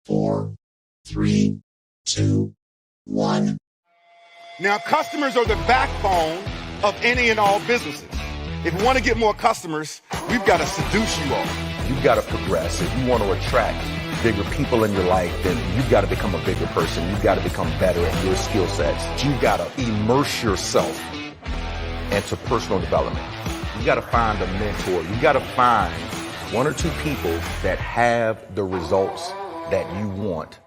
4, 3, 2, 1. Now, customers are the backbone of any and all businesses. If we want to get more customers, we've got to seduce you all. You've got to progress. If you want to attract bigger people in your life, then you've got to become a bigger person. You've got to become better at your skill sets. You've got to immerse yourself into personal development. You've got to find a mentor. You've got to find one or two people that have the results that you want.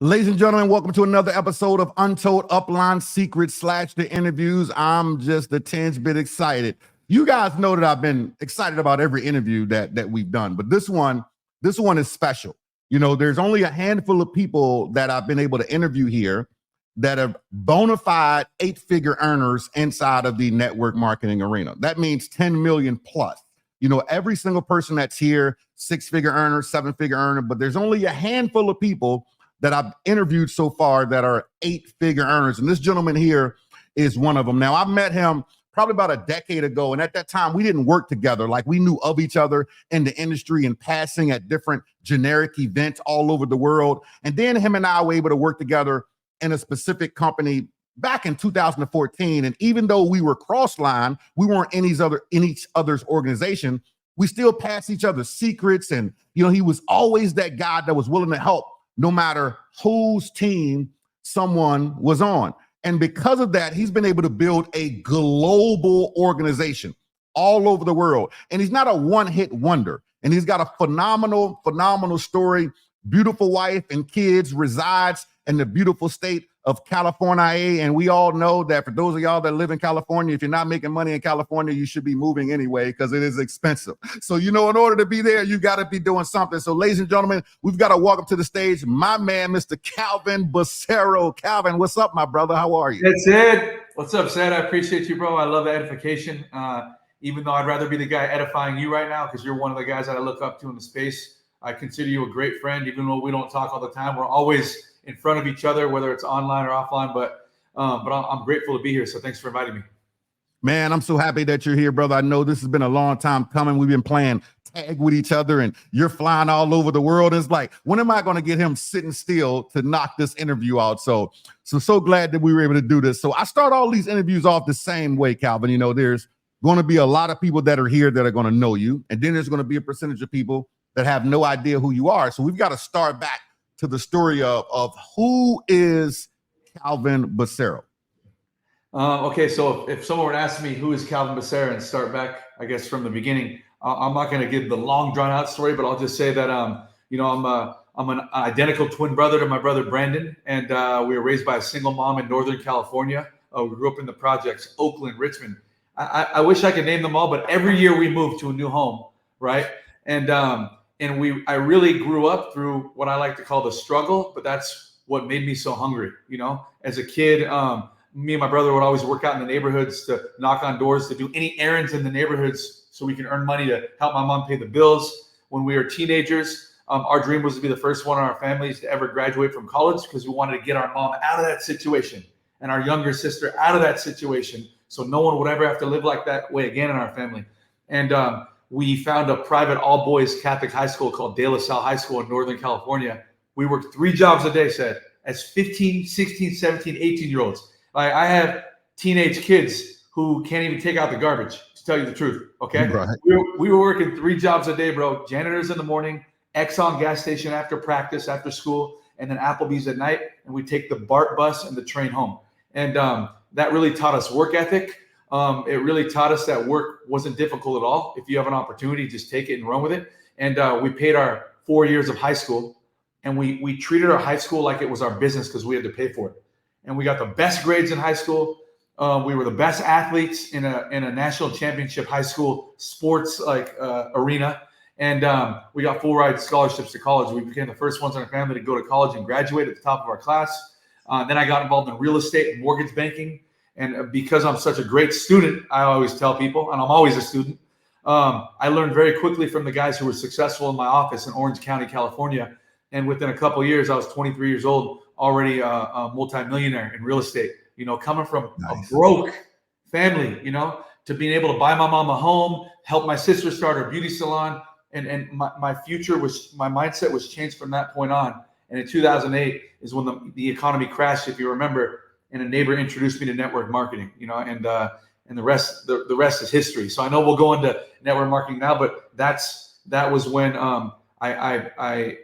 Ladies and gentlemen, welcome to another episode of Untold Upline Secrets / the interviews. I'm just a tinge bit excited. You guys know that I've been excited about every interview that we've done, but this one is special. You know, there's only a handful of people that I've been able to interview here that are bona fide 8-figure earners inside of the network marketing arena. That means 10 million plus. You know, every single person that's here, 6-figure earner, 7-figure earner, but there's only a handful of people that I've interviewed so far that are 8-figure earners. And this gentleman here is one of them. Now, I met him probably about a decade ago. And at that time, we didn't work together. Like, we knew of each other in the industry and passing at different generic events all over the world. And then him and I were able to work together in a specific company back in 2014. And even though we were cross-line, we weren't in each other's organization, we still passed each other's secrets. And, you know, he was always that guy that was willing to help no matter whose team someone was on. And because of that, he's been able to build a global organization all over the world. And he's not a one-hit wonder. And he's got a phenomenal story. Beautiful wife and kids, resides in the beautiful state of California. And we all know that for those of y'all that live in California, if you're not making money in California, you should be moving anyway because it is expensive. So, you know, in order to be there, you got to be doing something. So, ladies and gentlemen, we've got to welcome to the stage my man, Mr. Calvin Becerra. Calvin, what's up, my brother? How are you? That's it. What's up, Ced? I appreciate you, bro. I love the edification. Even though I'd rather be the guy edifying you right now because you're one of the guys that I look up to in the space. I consider you a great friend, even though we don't talk all the time. We're always in front of each other, whether it's online or offline. But I'm grateful to be here. So thanks for inviting me. Man, I'm so happy that you're here, brother. I know this has been a long time coming. We've been playing tag with each other, and you're flying all over the world. It's like, when am I going to get him sitting still to knock this interview out? So glad that we were able to do this. So I start all these interviews off the same way, Calvin. You know, there's going to be a lot of people that are here that are going to know you, and then there's going to be a percentage of people that have no idea who you are. So we've got to start back to the story of who is Calvin Becerra. Okay, so if someone were to ask me who is Calvin Becerra and start back, I guess, from the beginning, I'm not going to give the long drawn out story, but I'll just say that, you know, I'm an identical twin brother to my brother Brandon, and we were raised by a single mom in Northern California. We grew up in the projects, Oakland, Richmond. I wish I could name them all, but every year we moved to a new home, right? And I really grew up through what I like to call the struggle, but that's what made me so hungry. You know, as a kid, me and my brother would always work out in the neighborhoods to knock on doors, to do any errands in the neighborhoods so we can earn money to help my mom pay the bills. When we were teenagers, our dream was to be the first one in our families to ever graduate from college because we wanted to get our mom out of that situation and our younger sister out of that situation so no one would ever have to live like that way again in our family. And we found a private all-boys Catholic high school called De La Salle High School in Northern California. We worked 3 jobs a day, Ced, as 15, 16, 17, 18-year-olds. Like, I have teenage kids who can't even take out the garbage, to tell you the truth, okay? Right. We were working 3 jobs a day, bro. Janitors in the morning, Exxon gas station after practice, after school, and then Applebee's at night, and we take the BART bus and the train home. And that really taught us work ethic. It really taught us that work wasn't difficult at all. If you have an opportunity, just take it and run with it. And we paid our 4 years of high school, and we treated our high school like it was our business because we had to pay for it. And we got the best grades in high school. We were the best athletes in a national championship high school sports arena. And we got full ride scholarships to college. We became the first ones in our family to go to college and graduate at the top of our class. Then I got involved in real estate and mortgage banking. And because I'm such a great student, I always tell people, and I'm always a student, I learned very quickly from the guys who were successful in my office in Orange County, California. And within a couple of years, I was 23 years old, already a multi-millionaire in real estate, you know, coming from a broke family, you know, to being able to buy my mom a home, help my sister start her beauty salon, and my future was, my mindset was changed from that point on. And in 2008 is when the economy crashed, if you remember, and a neighbor introduced me to network marketing, you know, and the rest is history. So I know we'll go into network marketing now, but that was when I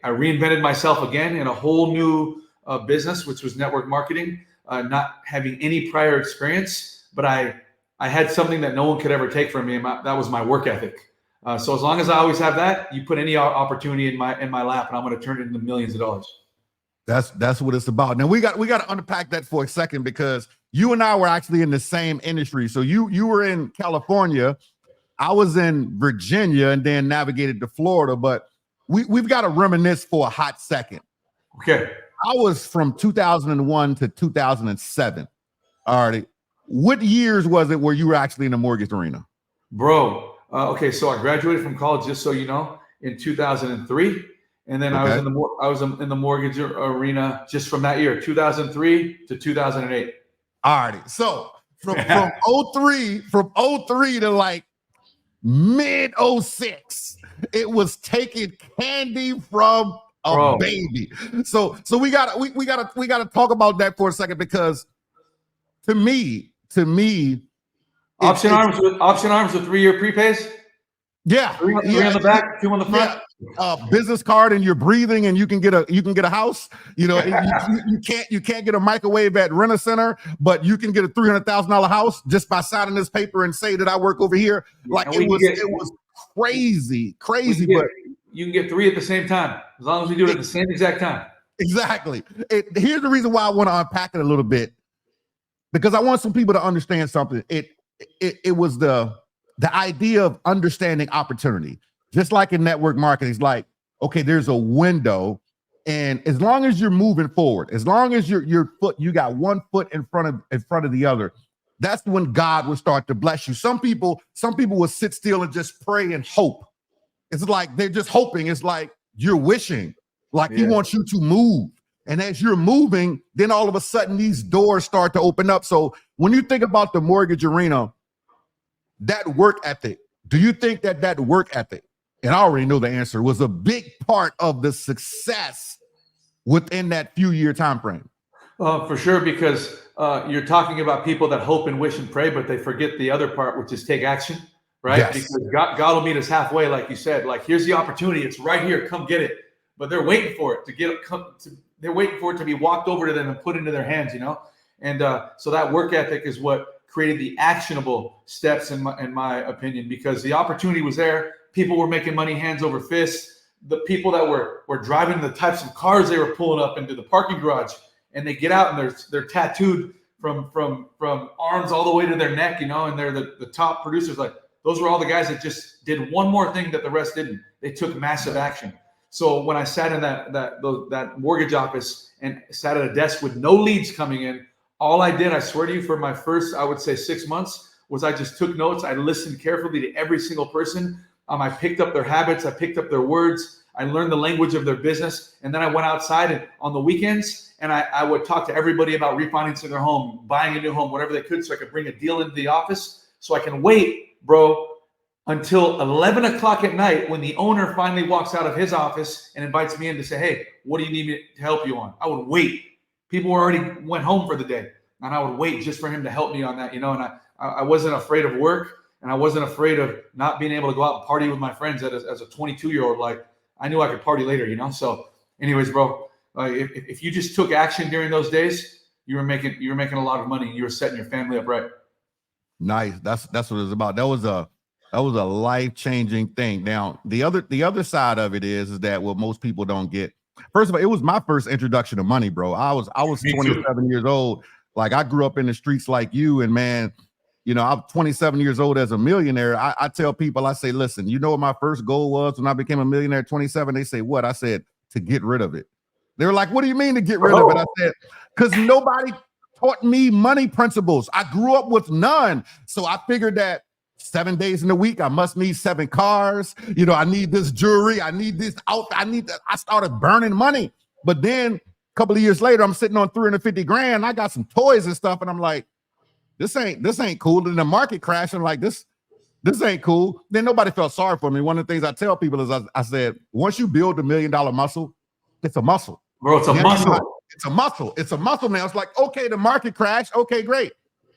reinvented myself again in a whole new business, which was network marketing, not having any prior experience, but I had something that no one could ever take from me, and that was my work ethic. So as long as I always have that, you put any opportunity in my lap, and I'm going to turn it into millions of dollars. That's what it's about. Now we got to unpack that for a second, because you and I were actually in the same industry. So you were in California, I was in Virginia, and then navigated to Florida. But we've got to reminisce for a hot second. Okay. I was from 2001 to 2007. All right. What years was it where you were actually in the mortgage arena? Bro, okay, so I graduated from college, just so you know, in 2003. And then okay. I was in the mortgage arena just from that year, 2003 to 2008. All righty. So from 03 to like mid 06, it was taking candy from a baby. So we gotta talk about that for a second, because to me, option arms with 3-year prepays. Yeah, three on the back, 2 on the front. Yeah. Business card, and you're breathing, and you can get a house. You know, you can't get a microwave at Rent-A-Center, but you can get a $300,000 house just by signing this paper and say that I work over here. Like it was crazy. But you can get 3 at the same time, as long as we do it at the same exact time. Exactly. Here's the reason why I want to unpack it a little bit, because I want some people to understand something. It was the idea of understanding opportunity. Just like in network marketing, it's like, okay, there's a window, and as long as you're moving forward, as long as you got one foot in front of the other, that's when God will start to bless you. Some people will sit still and just pray and hope. It's like they're just hoping. It's like you're wishing, like He wants you to move. And as you're moving, then all of a sudden these doors start to open up. So when you think about the mortgage arena, that work ethic, do you think that work ethic, and I already know the answer, was a big part of the success within that few-year time frame? For sure, because you're talking about people that hope and wish and pray, but they forget the other part, which is take action, right? Yes. Because God will meet us halfway, like you said. Like, here's the opportunity; it's right here. Come get it. But they're waiting for it they're waiting for it to be walked over to them and put into their hands, you know. And so that work ethic is what created the actionable steps, in my opinion, because the opportunity was there. People were making money hands over fists. The people that were driving the types of cars they were pulling up into the parking garage, and they get out and they're tattooed from arms all the way to their neck, you know, and they're the top producers. Like, those were all the guys that just did one more thing that the rest didn't. They took massive action. So when I sat in that mortgage office and sat at a desk with no leads coming in, all I did, I swear to you, for my first, I would say 6 months, was I just took notes. I listened carefully to every single person. I picked up their habits. I picked up their words. I learned the language of their business. And then I went outside and on the weekends, and I would talk to everybody about refinancing their home, buying a new home, whatever they could, so I could bring a deal into the office. So I can wait, bro, until 11 o'clock at night when the owner finally walks out of his office and invites me in to say, hey, what do you need me to help you on? I would wait. People already went home for the day, and I would wait just for him to help me on that, you know. And I wasn't afraid of work, and I wasn't afraid of not being able to go out and party with my friends as a 22-year-old. Like, I knew I could party later, you know. So anyways, bro, if you just took action during those days, you were making a lot of money. You were setting your family up right. Nice. That's what it's about. That was a life-changing thing. Now, the other side of it is that what most people don't get. First of all, it was my first introduction to money, bro. I was 27 years old. Like, I grew up in the streets like you, and man, you know, I'm 27 years old as a millionaire. I tell people, I say, listen, you know what my first goal was when I became a millionaire at 27? They say, what? I said, to get rid of it. They were like, what do you mean to get rid of it? I said, because nobody taught me money principles. I grew up with none. So I figured that 7 days in a week, I must need 7 cars. You know, I need this jewelry. I need this outfit. I started burning money. But then a couple of years later, I'm sitting on 350 grand. I got some toys and stuff. And I'm like, this ain't cool. And the market crashed. I'm like, this this ain't cool. Then nobody felt sorry for me. One of the things I tell people is I said, once you build $1 million muscle, it's a muscle. Bro, it's a muscle. It's a muscle. It's a muscle now. It's like, okay, the market crashed. Okay, great.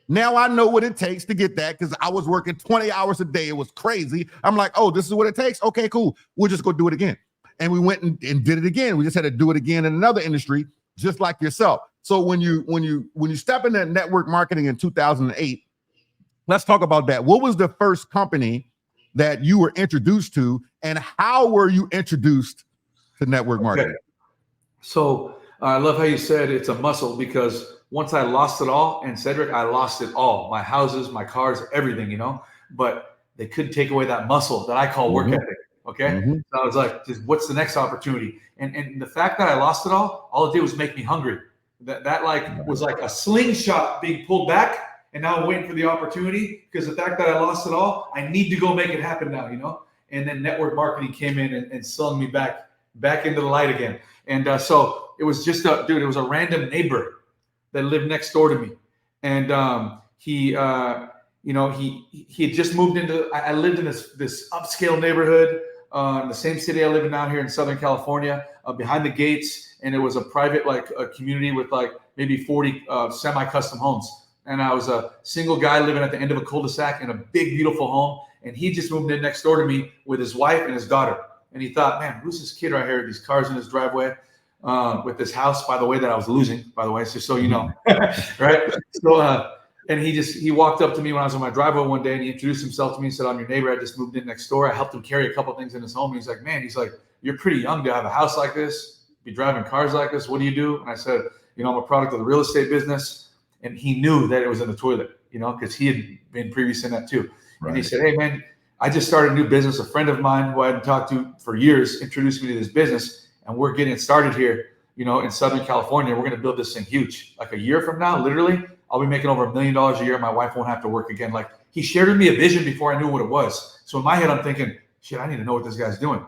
Now I know what it takes to get that because I was working 20 hours a day. It was crazy. I'm like, oh, this is what it takes. Okay, cool. We'll just go do it again. And we went and did it again. We just had to do it again in another industry, just like yourself. So when you step into network marketing in 2008, let's talk about that. What was the first company that you were introduced to, and how were you introduced to network marketing? Okay. So I love how you said it's a muscle, because once I lost it all, and Cedrick, I lost it all, my houses, my cars, everything, you know, but they couldn't take away that muscle that I call work ethic. Okay. So I was like, just what's the next opportunity? And the fact that I lost it all it did was make me hungry. That like was like a slingshot being pulled back. And now I'm waiting for the opportunity, because the fact that I lost it all, I need to go make it happen now, you know? And then network marketing came in and slung me back into the light again. And so it was just it was a random neighbor that lived next door to me. And he had just moved into, I lived in this upscale neighborhood in the same city I live in now here in Southern California, behind the gates. And it was a private, like a community with like maybe 40 semi-custom homes. And I was a single guy living at the end of a cul-de-sac in a big, beautiful home. And he just moved in next door to me with his wife and his daughter. And he thought, man, who's this kid right here with these cars in his driveway, with this house, by the way, that I was losing, by the way, just so you know, right? So, and he walked up to me when I was on my driveway one day, and he introduced himself to me and said, I'm your neighbor. I just moved in next door. I helped him carry a couple of things in his home. And he's like, man, you're pretty young to have a house like this, be driving cars like this. What do you do? And I said, I'm a product of the real estate business. And he knew that it was in the toilet, because he had been previous in that too. Right. And he said, hey, man, I just started a new business. A friend of mine who I hadn't talked to for years introduced me to this business, and we're getting it started here, in Southern California. We're going to build this thing huge. Like a year from now, literally, I'll be making over $1 million a year. My wife won't have to work again. Like, he shared with me a vision before I knew what it was. So in my head, I'm thinking, shit, I need to know what this guy's doing.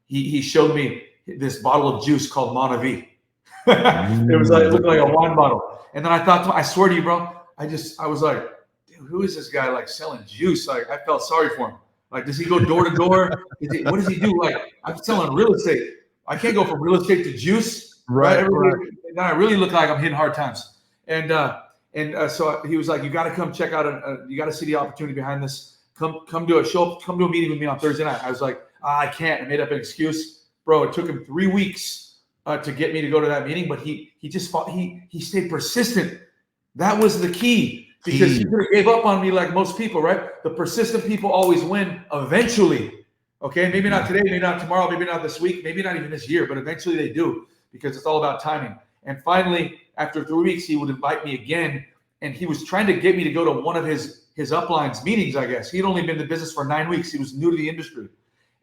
He showed me this bottle of juice called Monavi. It looked like a wine bottle. And then I thought, I swear to you, bro, I was like, dude, who is this guy like selling juice? Like, I felt sorry for him. Like, does he go door to door? What does he do? Like, I'm selling real estate. I can't go from real estate to juice. Right. Then I really look like I'm hitting hard times. And so he was like, you got to come check out. You got to see the opportunity behind this. Come to a meeting with me on Thursday night. I was like, I can't. I made up an excuse, bro. It took him 3 weeks to get me to go to that meeting, but he just fought. He stayed persistent. That was the key, because he could have gave up on me like most people, right? The persistent people always win eventually. Okay, maybe not today, maybe not tomorrow, maybe not this week, maybe not even this year, but eventually they do, because it's all about timing. And finally, after 3 weeks, he would invite me again, and he was trying to get me to go to one of his uplines meetings, I guess. He'd only been in the business for 9 weeks. He was new to the industry.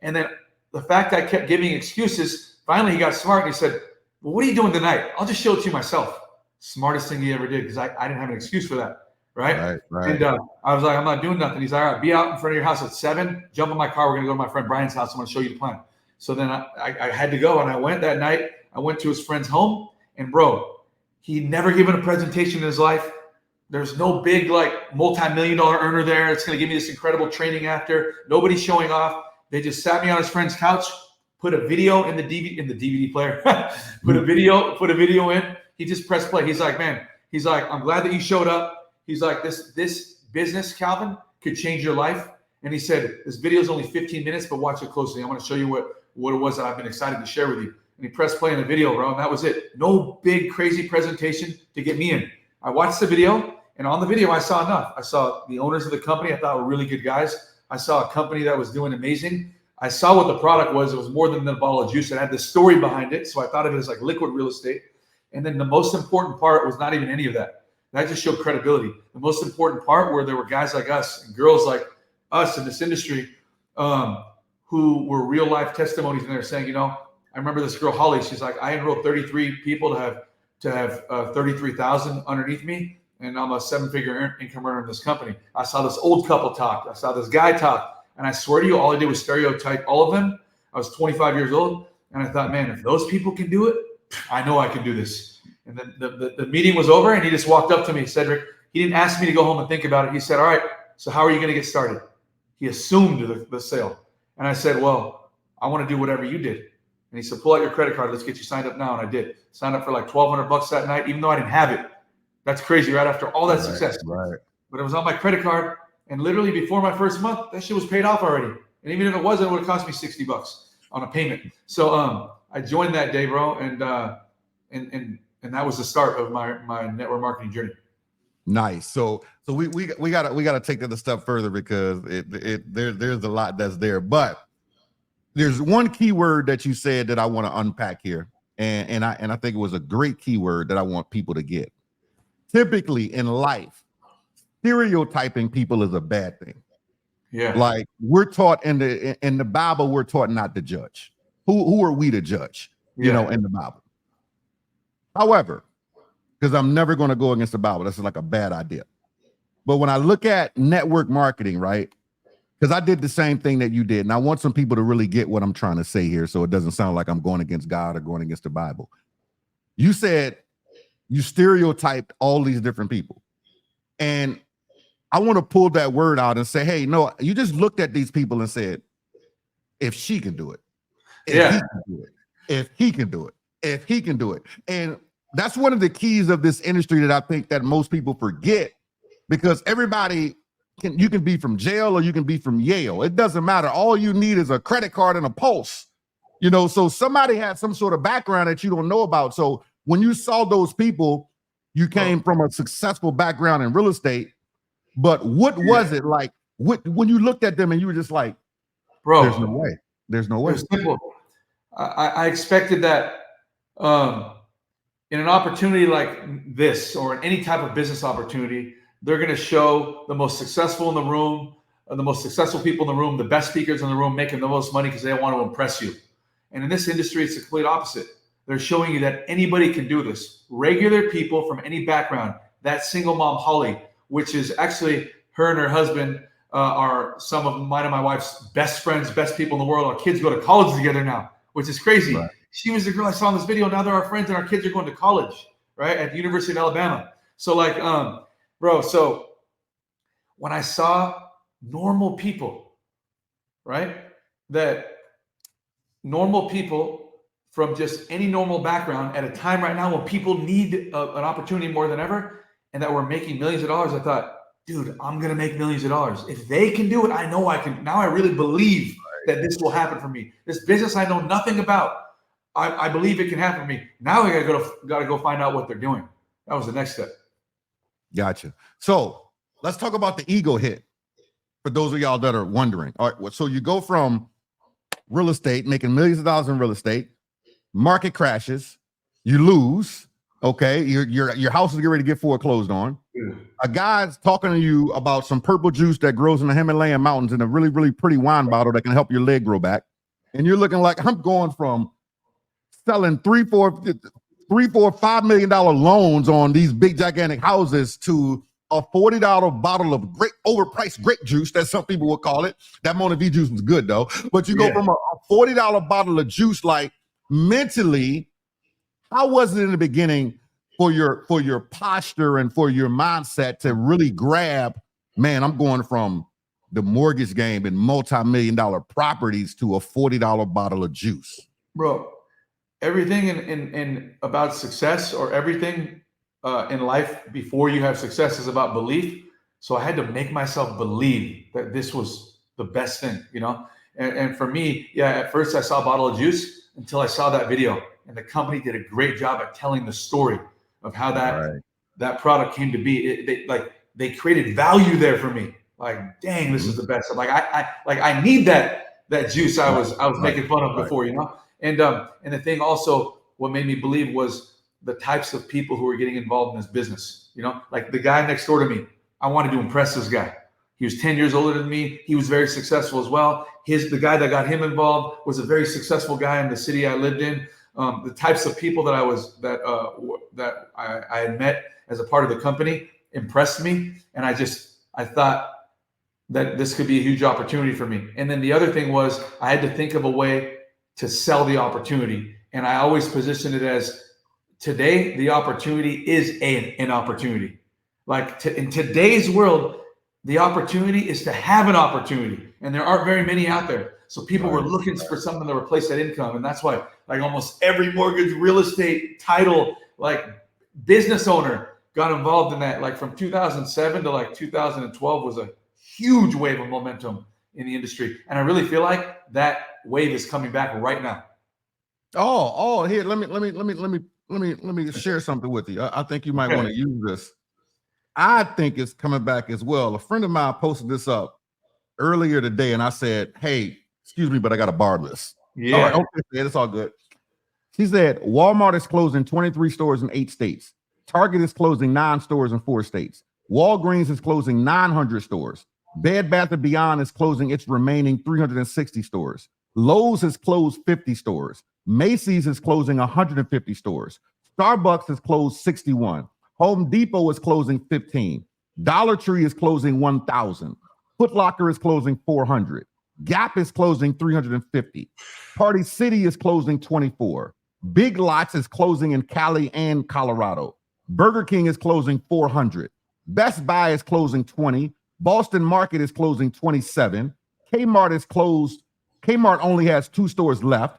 And then the fact I kept giving excuses, finally, he got smart and he said, well, what are you doing tonight? I'll just show it to you myself. Smartest thing he ever did, because I didn't have an excuse for that, right? And I was like, I'm not doing nothing. He's like, all right, be out in front of your house at 7, jump in my car. We're going to go to my friend Brian's house. I'm going to show you the plan. So then I had to go, and I went that night. I went to his friend's home, and bro, he'd never given a presentation in his life. There's no big, like, multi-million-dollar earner there. It's going to give me this incredible training after. Nobody's showing off. They just sat me on his friend's couch, put a video in the DVD player, put a video in. He just pressed play. He's like, man, I'm glad that you showed up. He's like, this business, Calvin, could change your life. And he said, this video is only 15 minutes, but watch it closely. I want to show you what it was that I've been excited to share with you. And he pressed play in the video, bro, and that was it. No big, crazy presentation to get me in. I watched the video, and on the video, I saw enough. I saw the owners of the company I thought were really good guys. I saw a company that was doing amazing. I saw what the product was. It was more than a bottle of juice. It had this story behind it. So I thought of it as like liquid real estate. And then the most important part was not even any of that. That just showed credibility. The most important part were there were guys like us and girls like us in this industry who were real life testimonies. And they're saying, I remember this girl, Holly, she's like, I enrolled 33 people to have 33,000 underneath me. And I'm a 7-figure income earner in this company. I saw this old couple talk. I saw this guy talk. And I swear to you, all I did was stereotype all of them. I was 25 years old. And I thought, man, if those people can do it, I know I can do this. And then the meeting was over, and he just walked up to me, Cedrick. He didn't ask me to go home and think about it. He said, all right, So how are you going to get started? He assumed the sale. And I said, well, I want to do whatever you did. And he said, pull out your credit card. Let's get you signed up now. And I did. Signed up for like $1,200 that night, even though I didn't have it. That's crazy, right? After all that success. Right. But it was on my credit card. And literally before my first month, that shit was paid off already. And even if it wasn't, it would have cost me $60 on a payment. So I joined that day, bro. And that was the start of my network marketing journey. Nice. So we gotta take that a step further because there's a lot that's there. But there's one keyword that you said that I want to unpack here. And I think it was a great keyword that I want people to get. Typically in life, stereotyping people is a bad thing. Yeah. Like we're taught in the Bible, we're taught not to judge. Who are we to judge? You know, in the Bible. However, because I'm never going to go against the Bible, that's like a bad idea. But when I look at network marketing, right? Because I did the same thing that you did, and I want some people to really get what I'm trying to say here, so it doesn't sound like I'm going against God or going against the Bible. You said you stereotyped all these different people, and I want to pull that word out and say, hey, no, you just looked at these people and said, if she can do it, if he can do it, if he can do it, if he can do it. And that's one of the keys of this industry that I think that most people forget, because everybody you can be from jail or you can be from Yale. It doesn't matter. All you need is a credit card and a pulse, you know, so somebody had some sort of background that you don't know about. So when you saw those people, you came from a successful background in real estate. But what was it like when you looked at them and you were just like, bro, there's no way. There's no way. Simple. I expected that in an opportunity like this or in any type of business opportunity, they're going to show the most successful in the room, the most successful people in the room, the best speakers in the room making the most money because they want to impress you. And in this industry, it's the complete opposite. They're showing you that anybody can do this. Regular people from any background. That single mom, Holly, which is actually her and her husband are some of mine and my wife's best friends, best people in the world. Our kids go to college together now, which is crazy. Right. She was the girl I saw in this video. Now they're our friends and our kids are going to college, right? At the University of Alabama. So like, bro, so when I saw normal people, right? That normal people from just any normal background at a time right now when people need an opportunity more than ever, and that we're making millions of dollars, I thought, dude, I'm going to make millions of dollars. If they can do it, I know I can. Now I really believe that this will happen for me. This business I know nothing about, I believe it can happen for me. Now I gotta go find out what they're doing. That was the next step. Gotcha. So let's talk about the ego hit for those of y'all that are wondering. All right, so you go from real estate, making millions of dollars in real estate, market crashes, you lose. Okay, your house is getting ready to get foreclosed on. A guy's talking to you about some purple juice that grows in the Himalayan mountains in a really, really pretty wine bottle that can help your leg grow back. And you're looking like, I'm going from selling $3, $4, $5 million loans on these big gigantic houses to a $40 bottle of great overpriced grape juice, that some people would call it. That Mona V juice was good though. But you go from a $40 bottle of juice, like mentally, how was it in the beginning for your posture and for your mindset to really grab, man, I'm going from the mortgage game and multi-million-dollar properties to a $40 bottle of juice? Bro, everything in about success or everything in life before you have success is about belief. So I had to make myself believe that this was the best thing, you know? And for me, at first I saw a bottle of juice until I saw that video. And the company did a great job at telling the story of how that product came to be. They created value there for me. Like, dang, this is the best. Like I need that juice I was making fun of before, you know. And the thing also, what made me believe was the types of people who were getting involved in this business. You know, like the guy next door to me. I wanted to impress this guy. He was 10 years older than me. He was very successful as well. The guy that got him involved was a very successful guy in the city I lived in. The types of people that I had met as a part of the company impressed me, and I thought that this could be a huge opportunity for me. And then the other thing was I had to think of a way to sell the opportunity, and I always positioned it as today the opportunity is an opportunity. Like in today's world, the opportunity is to have an opportunity, and there aren't very many out there. So people were looking for something to replace that income, and that's why like almost every mortgage, real estate, title, like business owner got involved in that. Like from 2007 to like 2012 was a huge wave of momentum in the industry, and I really feel like that wave is coming back right now. Oh, here, let me share something with you. I think you might want to use this. I think it's coming back as well. A friend of mine posted this up earlier today, and I said, "Hey, excuse me, but I got to borrow this." Yeah. All right, okay, it's all good. She said, Walmart is closing 23 stores in 8 states. Target is closing 9 stores in 4 states. Walgreens is closing 900 stores. Bed Bath & Beyond is closing its remaining 360 stores. Lowe's has closed 50 stores. Macy's is closing 150 stores. Starbucks has closed 61. Home Depot is closing 15. Dollar Tree is closing 1,000. Foot Locker is closing 400. Gap is closing 350. Party City is closing 24. Big Lots is closing in Cali and Colorado. Burger King is closing 400. Best Buy is closing 20. Boston Market is closing 27. Kmart is closed. Kmart only has 2 stores left.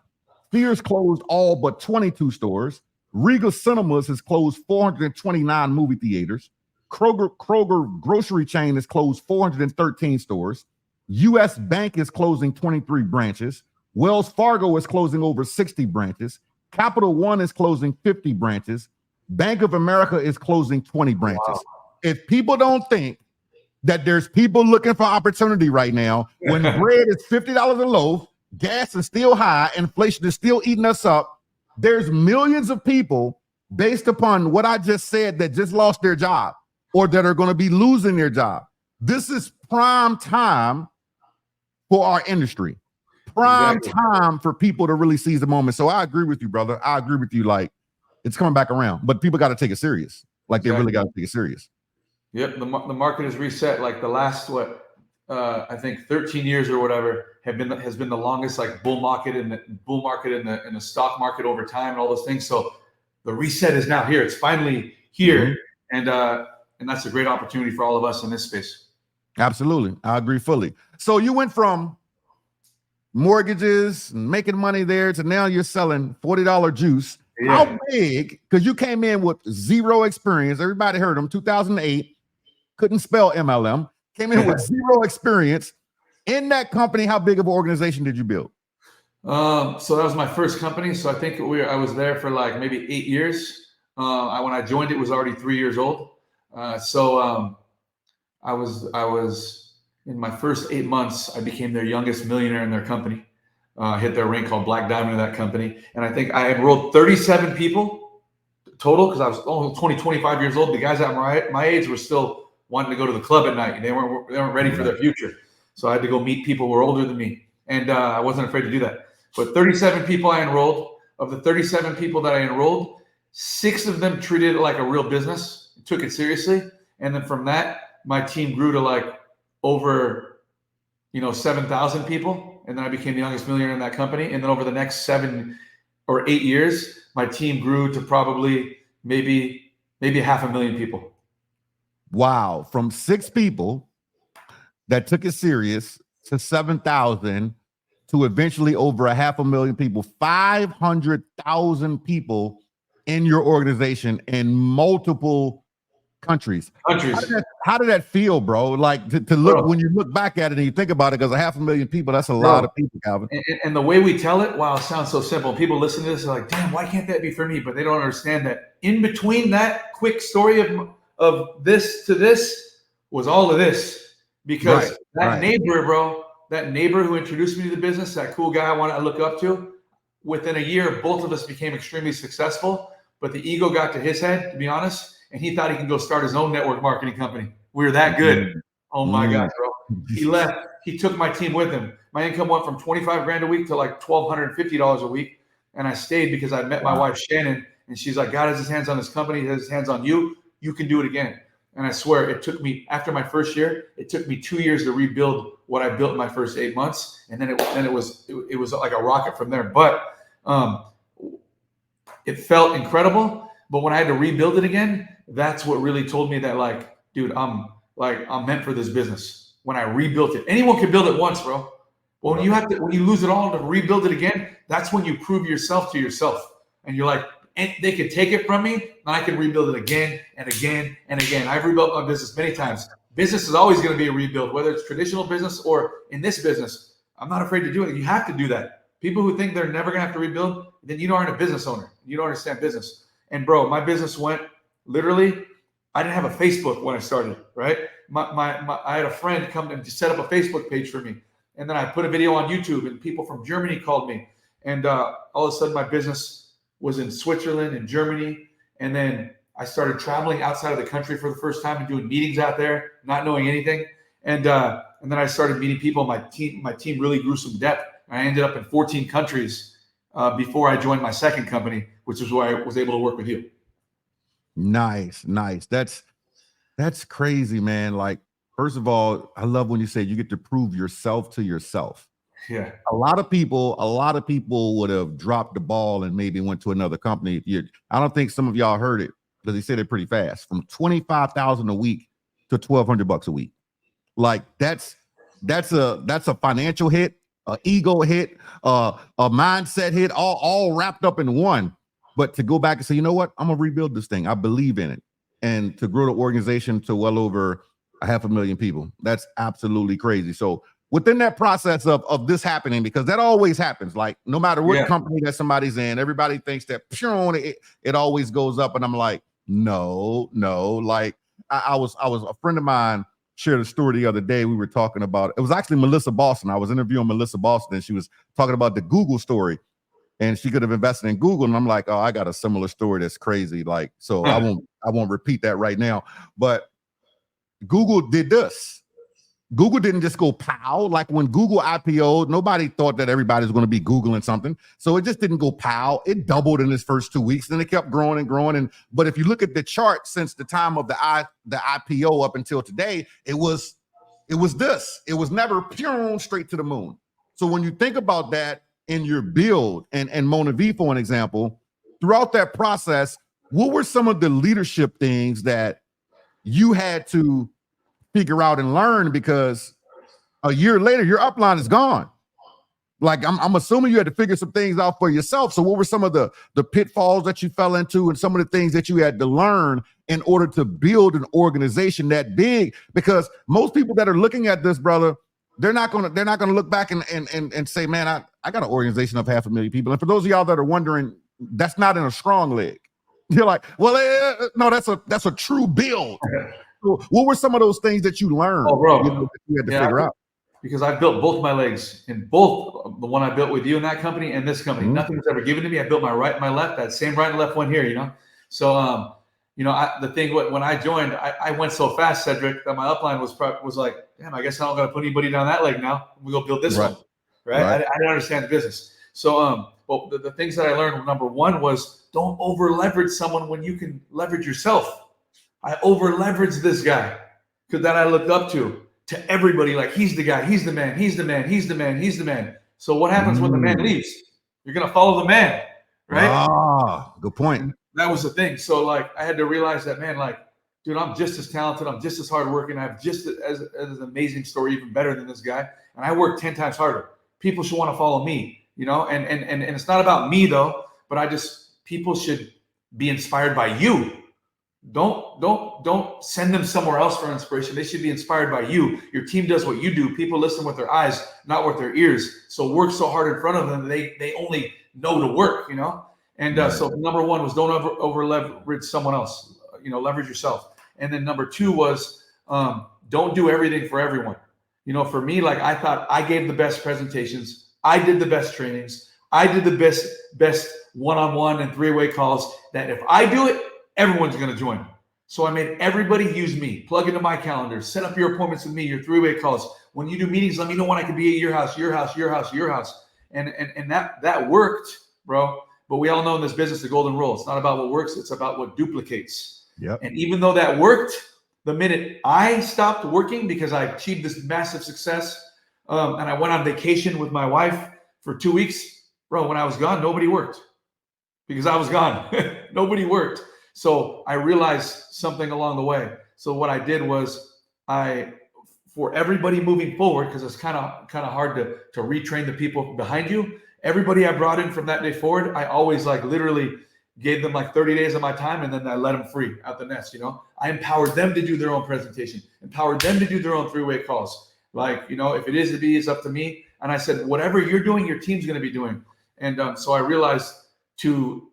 Sears closed all but 22 stores. Regal Cinemas has closed 429 movie theaters. Kroger grocery chain has closed 413 stores. U.S. Bank is closing 23 branches. Wells Fargo is closing over 60 branches. Capital One is closing 50 branches. Bank of America is closing 20 branches. Wow. If people don't think that there's people looking for opportunity right now, when bread is $50 a loaf, gas is still high, inflation is still eating us up, there's millions of people based upon what I just said that just lost their job or that are going to be losing their job. This is prime time for our industry. Prime time for people to really seize the moment. So I agree with you, brother. I agree with you. Like, it's coming back around, but people got to take it serious. Like, they really got to take it serious. Yep, the market is reset. Like the last I think 13 years or whatever has been the longest like bull market in the stock market over time and all those things. So the reset is now here. It's finally here, and that's a great opportunity for all of us in this space. Absolutely, I agree fully. So you went from mortgages and making money there to now you're selling $40 juice. Yeah. How big? Because you came in with zero experience. Everybody heard him. 2008, couldn't spell MLM. Came in with zero experience in that company. How big of an organization did you build? So that was my first company. So I think I was there for like maybe 8 years. When I joined, it was already 3 years old. So I was in my first 8 months, I became their youngest millionaire in their company. Hit their rank called Black Diamond in that company. And I think I enrolled 37 people total because I was only 25 years old. The guys at my age were still wanting to go to the club at night. They weren't ready for their future. So I had to go meet people who were older than me. And I wasn't afraid to do that. But 37 people I enrolled. Of the 37 people that I enrolled, 6 of them treated it like a real business, took it seriously. And then from that, my team grew to like over, 7,000 people. And then I became the youngest millionaire in that company. And then over the next 7 or 8 years, my team grew to probably maybe 500,000 people. Wow. From 6 people that took it serious to 7,000 to eventually over 500,000 people, 500,000 people in your organization in multiple countries. How did that feel, bro? Like to look, when you look back at it and you think about it, because 500,000 people, that's a lot of people, Calvin. And the way we tell it, wow, it sounds so simple. People listen to this are like, damn, why can't that be for me? But they don't understand that in between that quick story of this to this was all of this, because neighbor, bro, that neighbor who introduced me to the business, that cool guy I look up to, within a year, both of us became extremely successful, but the ego got to his head, to be honest, and he thought he could go start his own network marketing company. We were that good. Oh my God, bro. He left. He took my team with him. My income went from 25 grand a week to like $1,250 a week. And I stayed because I met my wife, Shannon, and she's like, God has his hands on this company. He has his hands on you. You can do it again. And I swear it took me, after my first year, it took me 2 years to rebuild what I built in my first 8 months. And then it was like a rocket from there. But it felt incredible. But when I had to rebuild it again, that's what really told me that, like, dude, I'm like I'm meant for this business when I rebuilt it. Anyone can build it once, bro. But when you lose it all to rebuild it again, that's when you prove yourself to yourself. And you're like, and they can take it from me, and I can rebuild it again and again and again. I've rebuilt my business many times. Business is always going to be a rebuild, whether it's traditional business or in this business. I'm not afraid to do it. You have to do that. People who think they're never going to have to rebuild, then you aren't a business owner. You don't understand business. And bro, my business went literally, I didn't have a Facebook when I started, right? I had a friend come and set up a Facebook page for me. And then I put a video on YouTube, and people from Germany called me. And all of a sudden my business was in Switzerland and Germany. And then I started traveling outside of the country for the first time and doing meetings out there, not knowing anything. And then I started meeting people. My team really grew some depth. I ended up in 14 countries before I joined my second company, which is why I was able to work with you. Nice. That's crazy, man. Like, first of all, I love when you say you get to prove yourself to yourself. Yeah. A lot of people would have dropped the ball and maybe went to another company. I don't think some of y'all heard it, because he said it pretty fast, from $25,000 a week to $1,200 a week. Like that's a financial hit, an ego hit, a mindset hit, all wrapped up in one. But to go back and say, you know what, I'm gonna rebuild this thing. I believe in it, and to grow the organization to well over 500,000 people, that's absolutely crazy. So within that process of this happening, because that always happens, like no matter what company that somebody's in, everybody thinks that it always goes up, and I'm like, no. Like I was a friend of mine shared a story the other day. We were talking about, it was actually Melissa Boston. I was interviewing Melissa Boston, and she was talking about the Google story, and she could have invested in Google. And I'm like, oh, I got a similar story that's crazy. Like, so I won't repeat that right now. But Google did this. Google didn't just go pow. Like when Google IPO'd, nobody thought that everybody was going to be Googling something. So it just didn't go pow. It doubled in its first 2 weeks. Then it kept growing and growing. But if you look at the chart since the time of the IPO up until today, it was this. It was never straight to the moon. So when you think about that in your build, and Mona V, for an example, throughout that process, what were some of the leadership things that you had to figure out and learn? Because a year later, your upline is gone. Like I'm assuming you had to figure some things out for yourself. So what were some of the pitfalls that you fell into, and some of the things that you had to learn in order to build an organization that big? Because most people that are looking at this, brother, they're not gonna look back and say, man, I got an organization of 500,000 people. And for those of y'all that are wondering, that's not in a strong leg. You're like, well, no, that's a true build. So what were some of those things that you learned? Oh, bro, that you had to figure out? Because I built both my legs in both the one I built with you in that company and this company. Nothing was ever given to me. I built my right and my left, that same right and left one here, So, the thing when I joined, I went so fast, Cedrick, that my upline was like, damn, I guess I don't got to put anybody down that leg now. We go build this one, right? I didn't understand the business. So, but the things that I learned, number one was don't over leverage someone when you can leverage yourself. I over leveraged this guy because that I looked up to everybody. Like, he's the guy, he's the man, he's the man, he's the man, he's the man. So what happens when the man leaves? You're going to follow the man, right? Ah, good point. And that was the thing. So like, I had to realize that, man, like, dude, I'm just as talented. I'm just as hardworking. I have just as an amazing story, even better than this guy. And I work 10 times harder. People should want to follow me, and it's not about me though, but people should be inspired by you. Don't send them somewhere else for inspiration. They should be inspired by you. Your team does what you do. People listen with their eyes, not with their ears. So work so hard in front of them, they only know to work, And so number one was don't over leverage someone else. Leverage yourself. And then number two was don't do everything for everyone. For me, like, I thought I gave the best presentations. I did the best trainings. I did the best one-on-one and three-way calls, that if I do it, everyone's going to join. So I made everybody use me, plug into my calendar, set up your appointments with me, your three-way calls. When you do meetings, let me know when I can be at your house, your house, your house, your house. And that worked, bro. But we all know in this business, the golden rule, it's not about what works, it's about what duplicates. Yep. And even though that worked, the minute I stopped working because I achieved this massive success, and I went on vacation with my wife for 2 weeks, bro, when I was gone, nobody worked because I was gone. Nobody worked. So I realized something along the way. So what I did was for everybody moving forward, because it's kind of hard to retrain the people behind you. Everybody I brought in from that day forward, I always like literally gave them like 30 days of my time, and then I let them free out the nest. I empowered them to do their own presentation, empowered them to do their own three-way calls. Like, if it is to be, it's up to me. And I said, whatever you're doing, your team's going to be doing. And so I realized to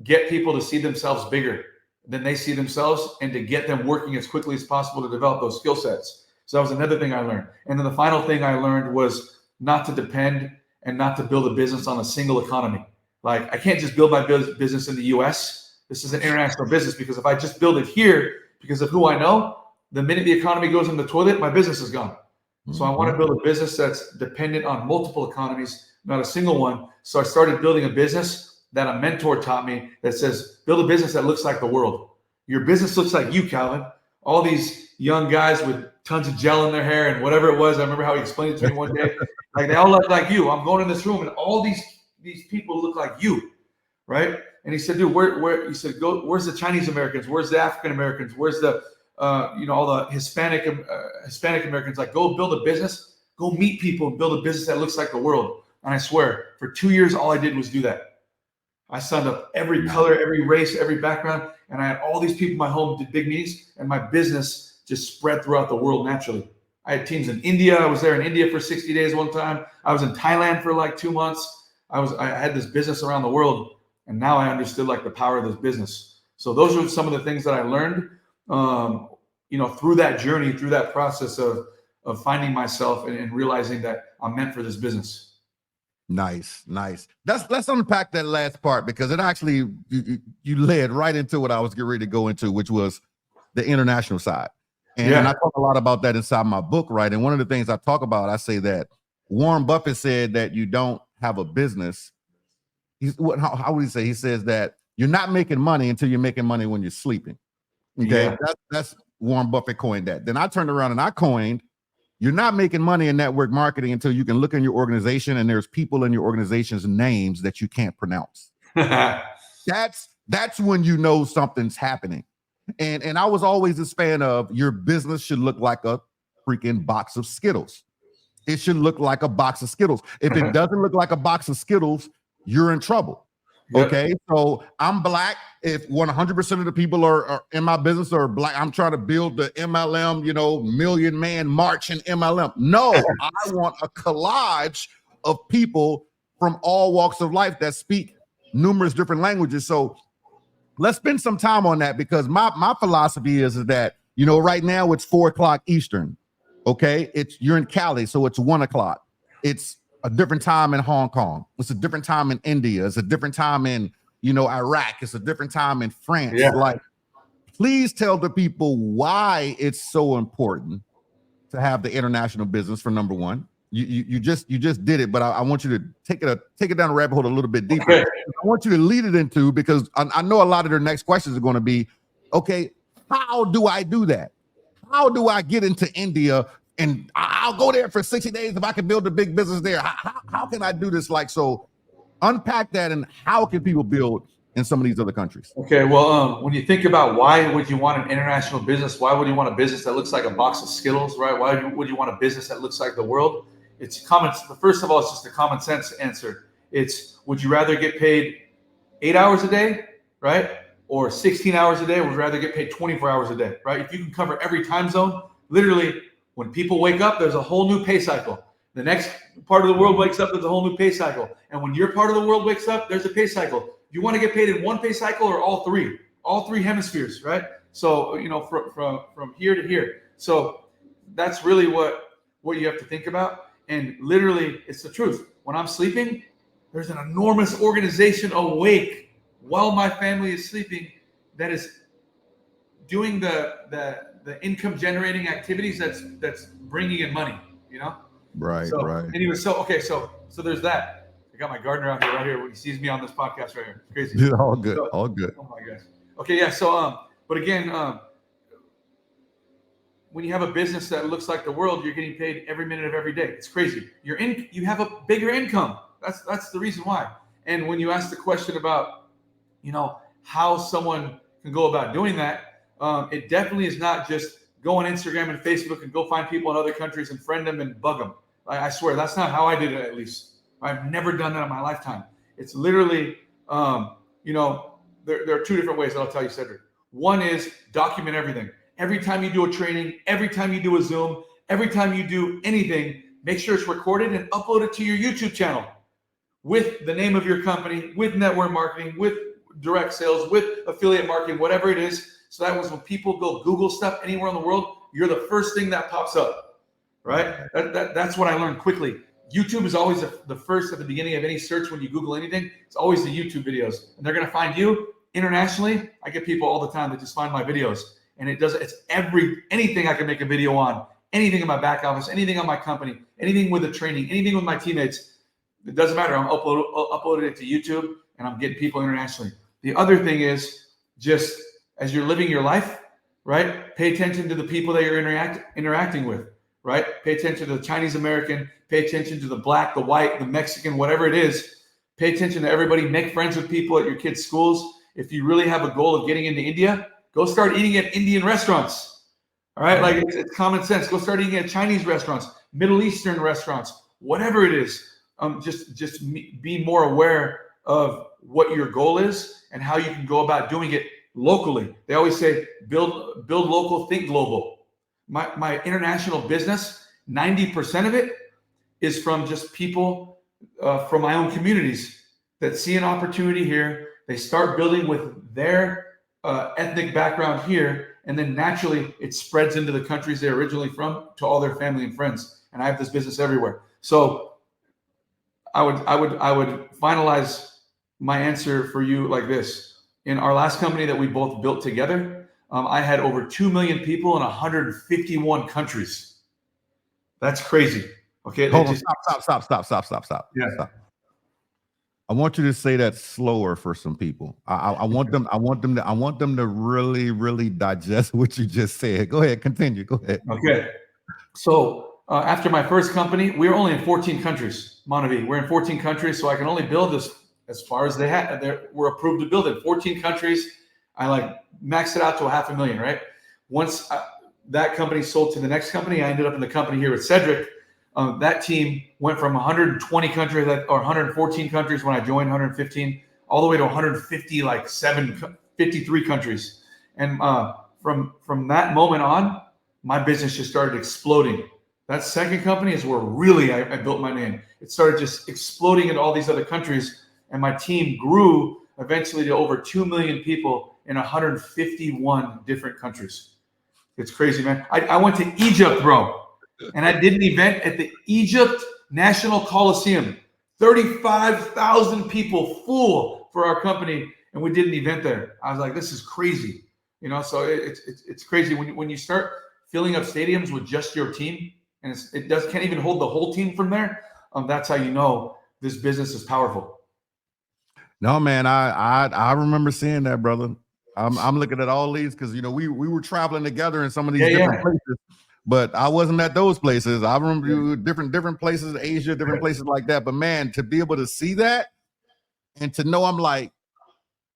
get people to see themselves bigger than they see themselves, and to get them working as quickly as possible to develop those skill sets. So that was another thing I learned. And then the final thing I learned was not to depend and not to build a business on a single economy. Like, I can't just build my business in the US. This is an international business, because if I just build it here because of who I know, the minute the economy goes in the toilet, my business is gone. So I want to build a business that's dependent on multiple economies, not a single one. So I started building a business that a mentor taught me that says, build a business that looks like the world. Your business looks like you, Calvin. All these young guys with tons of gel in their hair and whatever it was. I remember how he explained it to me one day. Like, they all look like you. I'm going in this room and all these people look like you, right? And he said, dude, he said, where's the Chinese Americans? Where's the African Americans? Where's the, all the Hispanic Americans? Like, go build a business, go meet people and build a business that looks like the world. And I swear, for 2 years, all I did was do that. I signed up every color, every race, every background, and I had all these people in my home, did big meetings, and my business just spread throughout the world naturally. I had teams in India. I was there in India for 60 days one time. I was in Thailand for like 2 months. I had this business around the world, and now I understood like the power of this business. So those are some of the things that I learned, through that journey, through that process of finding myself and realizing that I'm meant for this business. Nice. Let's unpack that last part, because it actually you led right into what I was getting ready to go into, which was the international side. And I talk a lot about that inside my book, right? And one of the things I talk about, I say that Warren Buffett said that you don't have a business. How would he say? He says that you're not making money until you're making money when you're sleeping. Okay, yeah. That's Warren Buffett coined that. Then I turned around and I coined, you're not making money in network marketing until you can look in your organization and there's people in your organization's names that you can't pronounce. That's when you know something's happening. And I was always this fan of, your business should look like a freaking box of Skittles. It should look like a box of Skittles. If it doesn't look like a box of Skittles, you're in trouble. Yep. Okay, so I'm black. If 100% of the people are in my business are black, I'm trying to build the MLM, Million Man March in MLM. No, I want a collage of people from all walks of life that speak numerous different languages. So let's spend some time on that, because my philosophy is that, right now it's 4:00 Eastern. Okay, you're in Cali, so it's 1:00. It's a different time in Hong Kong. It's a different time in India. It's a different time in, Iraq. It's a different time in France. Yeah. Like, please tell the people why it's so important to have the international business, for number one. You just did it, but I want you to take it down the rabbit hole a little bit deeper. Okay. I want you to lead it into, because I know a lot of their next questions are going to be, okay, how do I do that? How do I get into India? And I'll go there for 60 days if I can build a big business there. How can I do this? So unpack that, and how can people build in some of these other countries? Okay, well, when you think about why would you want an international business, why would you want a business that looks like a box of Skittles, right? Why would you want a business that looks like the world? It's common. First of all, it's just a common sense answer. It's, would you rather get paid 8 hours a day, right? Or 16 hours a day? Would you rather get paid 24 hours a day, right? If you can cover every time zone, literally, when people wake up, there's a whole new pay cycle. The next part of the world wakes up, there's a whole new pay cycle. And when your part of the world wakes up, there's a pay cycle. You want to get paid in one pay cycle or all three hemispheres, right? So, from here to here. So that's really what you have to think about. And literally, it's the truth. When I'm sleeping, there's an enormous organization awake while my family is sleeping that is doing the income generating activities that's bringing in money, Right. Anyway, so there's that. I got my gardener out here right here when he sees me on this podcast right here. It's crazy. Dude, all good. Oh my gosh. Okay, yeah. So but again, when you have a business that looks like the world, you're getting paid every minute of every day. It's crazy. You have a bigger income. That's the reason why. And when you ask the question about, how someone can go about doing that, it definitely is not just go on Instagram and Facebook and go find people in other countries and friend them and bug them. I swear, that's not how I did it, at least. I've never done that in my lifetime. It's literally, you know, there are two different ways that I'll tell you, Cedric. One is document everything. Every time you do a training, every time you do a Zoom, every time you do anything, make sure it's recorded and upload it to your YouTube channel with the name of your company, with network marketing, with direct sales, with affiliate marketing, whatever it is. So that was when people go Google stuff anywhere in the world, you're the first thing that pops up, right? That's what I learned quickly. YouTube is always the first at the beginning of any search. When you Google anything, it's always the YouTube videos, and they're going to find you. Internationally, I get people all the time that just find my videos, and it's anything I can make a video on, anything in my back office, anything on my company, anything with the training, anything with my teammates. It doesn't matter. I'm uploading it to YouTube, and I'm getting people internationally. The other thing is, just as you're living your life, right? Pay attention to the people that you're interacting with, right? Pay attention to the Chinese American, pay attention to the black, the white, the Mexican, whatever it is. Pay attention to everybody. Make friends with people at your kids' schools. If you really have a goal of getting into India, go start eating at Indian restaurants. All right, like it's common sense. Go start eating at Chinese restaurants, Middle Eastern restaurants, whatever it is. Just be more aware of what your goal is and how you can go about doing it locally. They always say build local, think global. My international business, 90% of it is from just people from my own communities that see an opportunity here. They start building with their ethnic background here, and then naturally it spreads into the countries they're originally from to all their family and friends. And I have this business everywhere. So I would finalize my answer for you like this. In our last company that we both built together, I had over 2 million people in 151 countries. That's crazy. Okay. Hold on, stop. Yeah. Stop. I want you to say that slower for some people. I want them to really, really digest what you just said. Go ahead, continue. Go ahead. Okay. So after my first company, we were only in 14 countries. Montevideo, we're in 14 countries, so I can only build this as far as they were approved to build it. 14 countries. I maxed it out to $500,000, right? Once that company sold to the next company, I ended up in the company here with Cedric. That team went from 120 countries or 114 countries when I joined, 115, all the way to 53 countries. And from that moment on, my business just started exploding. That second company is where really I built my name. It started just exploding in all these other countries, and my team grew eventually to over 2 million people in 151 different countries. It's crazy, man. I went to Egypt, bro. And I did an event at the Egypt National Coliseum. 35,000 people full for our company, and we did an event there. I was like, this is crazy. You know, so it's crazy when you start filling up stadiums with just your team, and can't even hold the whole team from there. That's how you know this business is powerful. No, man, I remember seeing that, brother. I'm looking at all these because we were traveling together in some of these different places. But I wasn't at those places. I remember different places, Asia, different places like that. But man, to be able to see that and to know I'm like,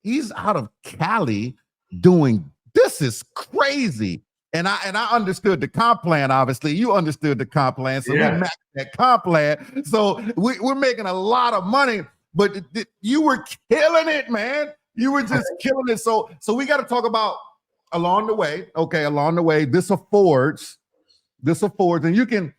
he's out of Cali doing this is crazy. And I understood the comp plan. Obviously, you understood the comp plan. So we maxed that comp plan. So we're making a lot of money. But you were killing it, man. You were just killing it. So we got to talk about along the way. Okay, along the way, this affords, and you can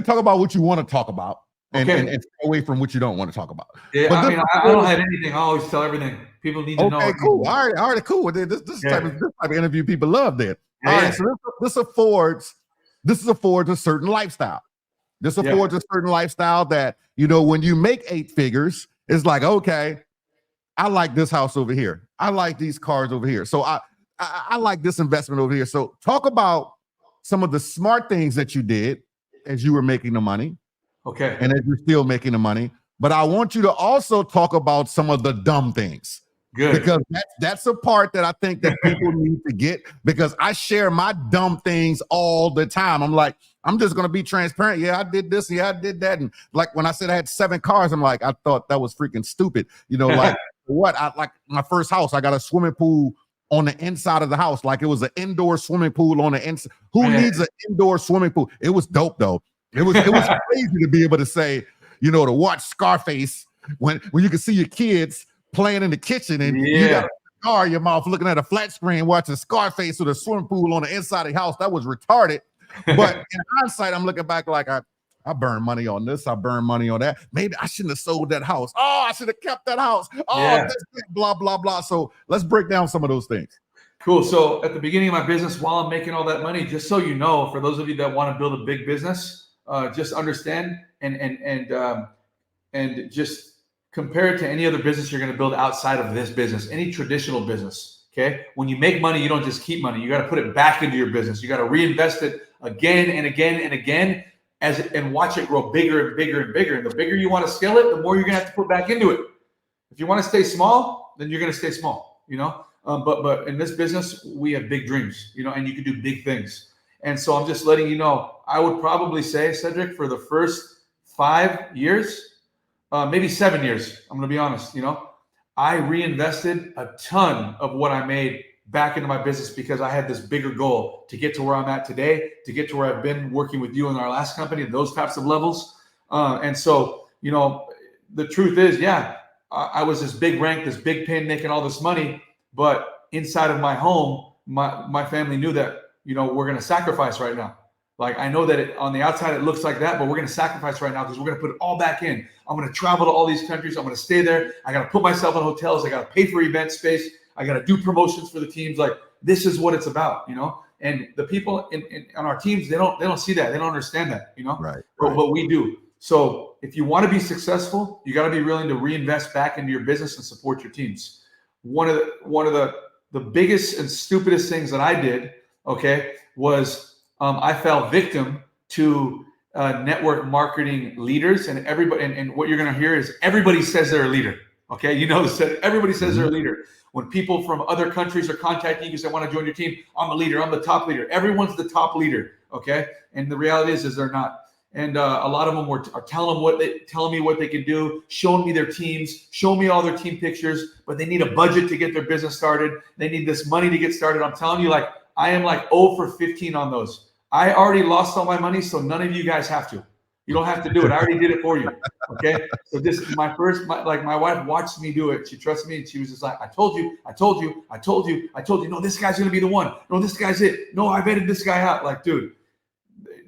talk about what you want to talk about and stay away from what you don't want to talk about. Yeah, I don't hide anything. I always tell everything. People need to know. Okay, cool. All right, cool. This type of interview people love that. All right, so this affords a certain lifestyle. This affords a certain lifestyle that, when you make 8 figures, it's like, okay, I like this house over here. I like these cars over here. So I like this investment over here. So talk about some of the smart things that you did as you were making the money. Okay. And as you're still making the money. But I want you to also talk about some of the dumb things. Good. Because that's a part that I think that people need to get, because I share my dumb things all the time. I'm like, I'm just going to be transparent. Yeah, I did this. Yeah, I did that. And like when I said I had 7 cars, I'm like, I thought that was freaking stupid. Like what? Like my first house, I got a swimming pool on the inside of the house, like it was an indoor swimming pool on the inside. Who needs an indoor swimming pool? It was dope though. It was crazy to be able to say, you know, to watch Scarface when you can see your kids playing in the kitchen and you got a cigar in your mouth looking at a flat screen watching Scarface with a swimming pool on the inside of the house. That was retarded. But in hindsight, I'm looking back like I burned money on this. I burned money on that. Maybe I shouldn't have sold that house. Oh, I should have kept that house. Oh, this, blah, blah, blah. So let's break down some of those things. Cool. So at the beginning of my business, while I'm making all that money, just so you know, for those of you that want to build a big business, just understand and just compare it to any other business you're going to build outside of this business, any traditional business. Okay. When you make money, you don't just keep money. You got to put it back into your business. You got to reinvest it again and again and again and watch it grow bigger and bigger and bigger. And the bigger you want to scale it, the more you're going to have to put back into it. If you want to stay small, then you're going to stay small, you know? But in this business, we have big dreams, you know, and you can do big things. And so I'm just letting you know, I would probably say, Cedrick, for the first 5 years, maybe 7 years, I'm going to be honest, you know, I reinvested a ton of what I made back into my business because I had this bigger goal to get to where I'm at today, to get to where I've been working with you in our last company, those types of levels. And so, you know, the truth is, I was this big rank, this big pin, making all this money, but inside of my home, my family knew that, you know, we're going to sacrifice right now. Like, I know that on the outside, it looks like that, but we're going to sacrifice right now because we're going to put it all back in. I'm going to travel to all these countries. I'm going to stay there. I got to put myself in hotels. I got to pay for event space. I got to do promotions for the teams. Like, this is what it's about, you know? And the people on our teams, they don't see that. They don't understand that, you know? Right. But we do. So if you want to be successful, you got to be willing to reinvest back into your business and support your teams. One of the biggest and stupidest things that I did, okay, was I fell victim to network marketing leaders, and everybody. And what you're going to hear is everybody says they're a leader. Okay, you know, everybody says they're a leader. When people from other countries are contacting you because they want to join your team, I'm a leader. I'm the top leader. Everyone's the top leader. Okay, and the reality is they're not. And a lot of them are telling me what they can do, showing me their teams, showing me all their team pictures, but they need a budget to get their business started. They need this money to get started. I'm telling you, like, I am like 0 for 15 on those. I already lost all my money, so none of you guys have to. You don't have to do it. I already did it for you. Okay. So this is my wife watched me do it. She trusts me, and she was just like, I told you. No, this guy's gonna be the one. No, this guy's it. No, I vetted this guy out. Like, dude,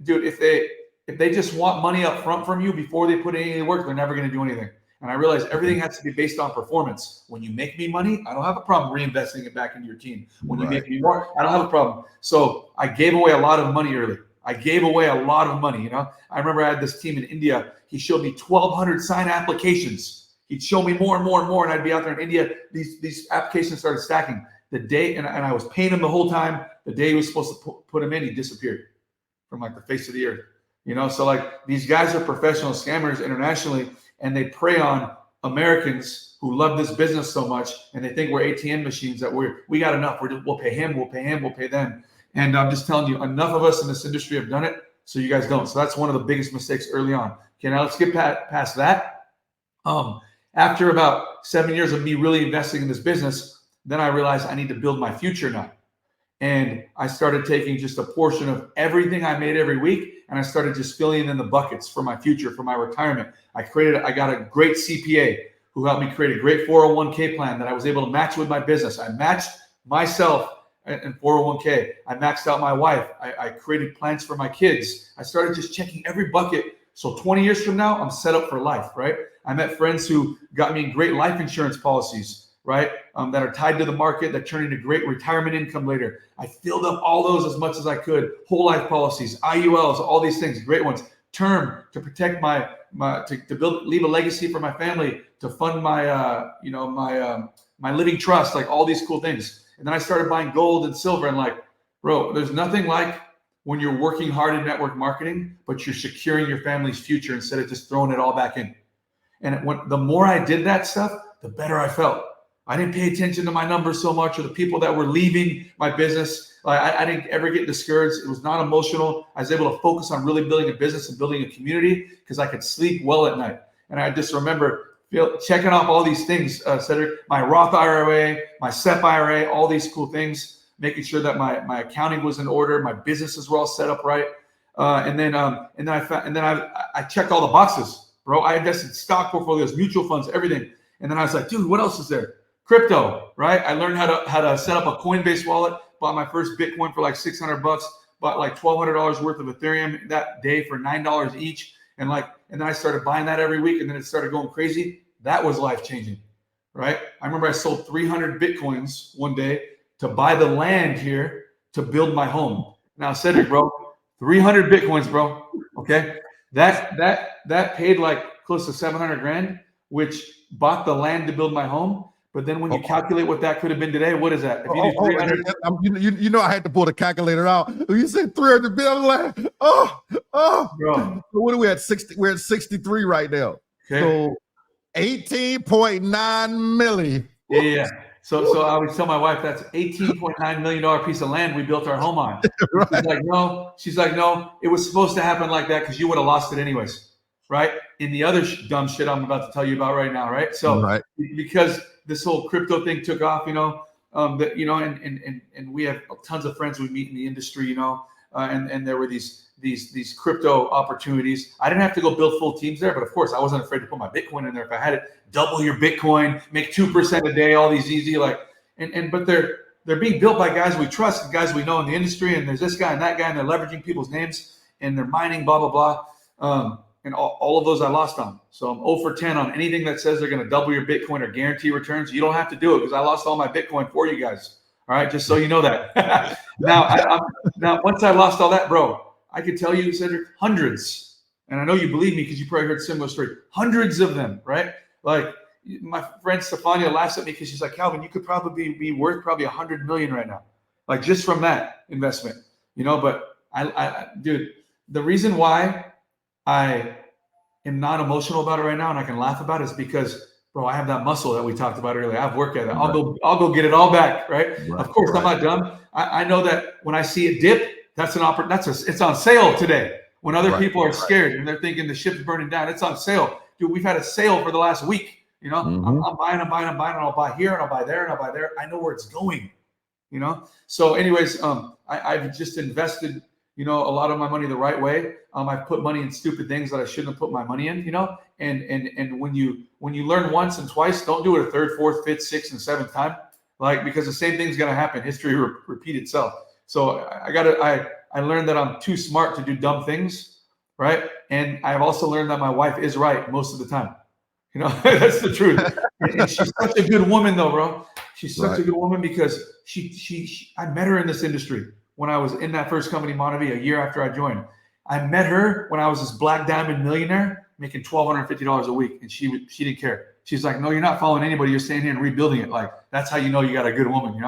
if they just want money up front from you before they put any work, they're never gonna do anything. And I realized everything has to be based on performance. When you make me money, I don't have a problem reinvesting it back into your team. When you make me more, I don't have a problem. So I gave away a lot of money early. I gave away a lot of money. You know, I remember I had this team in India. He showed me 1,200 sign applications. He'd show me more and more and more, and I'd be out there in India. These applications started stacking. The day, and I was paying him the whole time. The day he was supposed to put him in, he disappeared from like the face of the earth. You know, so like these guys are professional scammers internationally, and they prey on Americans who love this business so much, and they think we're ATM machines, that we got enough. We'll pay him, we'll pay them. And I'm just telling you, enough of us in this industry have done it, so you guys don't. So that's one of the biggest mistakes early on. Okay, now let's get past that. After about 7 years of me really investing in this business, then I realized I need to build my future now. And I started taking just a portion of everything I made every week, and I started just filling in the buckets for my future, for my retirement. I got a great CPA who helped me create a great 401k plan that I was able to match with my business. I matched myself in 401k. I maxed out my wife. I created plans for my kids. I started just checking every bucket. So 20 years from now, I'm set up for life, right? I met friends who got me great life insurance policies, right? That are tied to the market, that turn into great retirement income later. I filled up all those as much as I could. Whole life policies, IULs, all these things, great ones. Term to protect leave a legacy for my family, to fund my living trust, like all these cool things. And then I started buying gold and silver, and like, bro, there's nothing like when you're working hard in network marketing, but you're securing your family's future instead of just throwing it all back in. And the more I did that stuff, the better I felt. I didn't pay attention to my numbers so much, or the people that were leaving my business. I didn't ever get discouraged. It was not emotional. I was able to focus on really building a business and building a community because I could sleep well at night. And I just remember checking off all these things, Cedrick, my Roth IRA, my SEP IRA, all these cool things, making sure that my accounting was in order, my businesses were all set up right. And then I checked all the boxes, bro. I invested stock portfolios, mutual funds, everything. And then I was like, dude, what else is there? Crypto, right? I learned how to set up a Coinbase wallet, bought my first Bitcoin for like $600, bought like $1,200 worth of Ethereum that day for $9 each. And then I started buying that every week, and then it started going crazy. That was life-changing, right? I remember I sold 300 Bitcoins one day to buy the land here to build my home. Now, Cedrick, bro, 300 Bitcoins, bro. Okay. That paid like close to 700 grand, which bought the land to build my home. But then when you calculate what that could have been today, what is that? If you do 300, you know, I had to pull the calculator out. You said 300 billion. Like, bro. So what are we at? 60. We're at 63 right now. Okay. So 18.9 million. Yeah. So I always tell my wife that's $18.9 million piece of land we built our home on. Right. She's like, no, it was supposed to happen like that because you would have lost it anyways, right? In the other dumb shit I'm about to tell you about right now, right? So because this whole crypto thing took off, and we have tons of friends we meet in the industry, and there were these crypto opportunities. I didn't have to go build full teams there, but of course I wasn't afraid to put my Bitcoin in there. If I had it, double your Bitcoin, make 2% a day, all these easy, but they're being built by guys we trust, guys we know in the industry. And there's this guy and that guy, and they're leveraging people's names and they're mining, blah, blah, blah. And all of those I lost on. So I'm 0 for 10 on anything that says they're going to double your Bitcoin or guarantee returns. You don't have to do it because I lost all my Bitcoin for you guys. All right, just so you know that. Now, once I lost all that, bro, I could tell you, Cedrick, hundreds. And I know you believe me because you probably heard a similar story. Hundreds of them, right? Like my friend Stefania laughs at me because she's like, Calvin, you could probably be worth probably 100 million right now, like just from that investment, But dude, the reason why I am not emotional about it right now and I can laugh about it is because, bro, I have that muscle that we talked about earlier. I have work at it. I'll go get it all back, right? Of course, I'm not dumb. I know that when I see it dip, it's on sale today. When other people are scared and they're thinking the ship's burning down, it's on sale. Dude, we've had a sale for the last week. I'm buying, and I'll buy here and I'll buy there and I'll buy there. I know where it's going, So anyways, I've just invested, a lot of my money the right way. I've put money in stupid things that I shouldn't have put my money in, and when you learn once and twice, don't do it a third, fourth, fifth, sixth, and seventh time, because the same thing's going to happen. History repeat itself. So I learned that I'm too smart to do dumb things, right? And I've also learned that my wife is right most of the time. That's the truth. And she's such a good woman, though, bro. She's such a good woman because I met her in this industry when I was in that first company, Montevideo, a year after I joined. I met her when I was this black diamond millionaire making $1,250 a week, and she didn't care. She's like, no, you're not following anybody. You're staying here and rebuilding it. Like, that's how you know you got a good woman,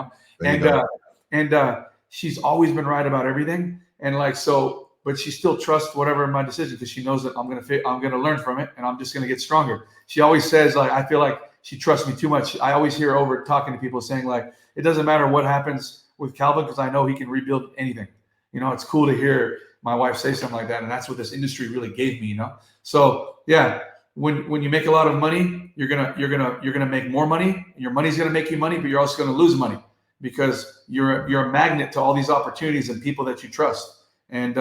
And she's always been right about everything. And but she still trusts whatever my decision because she knows that I'm gonna learn from it and I'm just gonna get stronger. She always says, I feel like she trusts me too much. I always hear her over talking to people saying, it doesn't matter what happens with Calvin because I know he can rebuild anything. It's cool to hear my wife say something like that, and that's what this industry really gave me. So yeah, when you make a lot of money, you're gonna make more money. Your money's gonna make you money, but you're also gonna lose money because you're a magnet to all these opportunities and people that you trust. And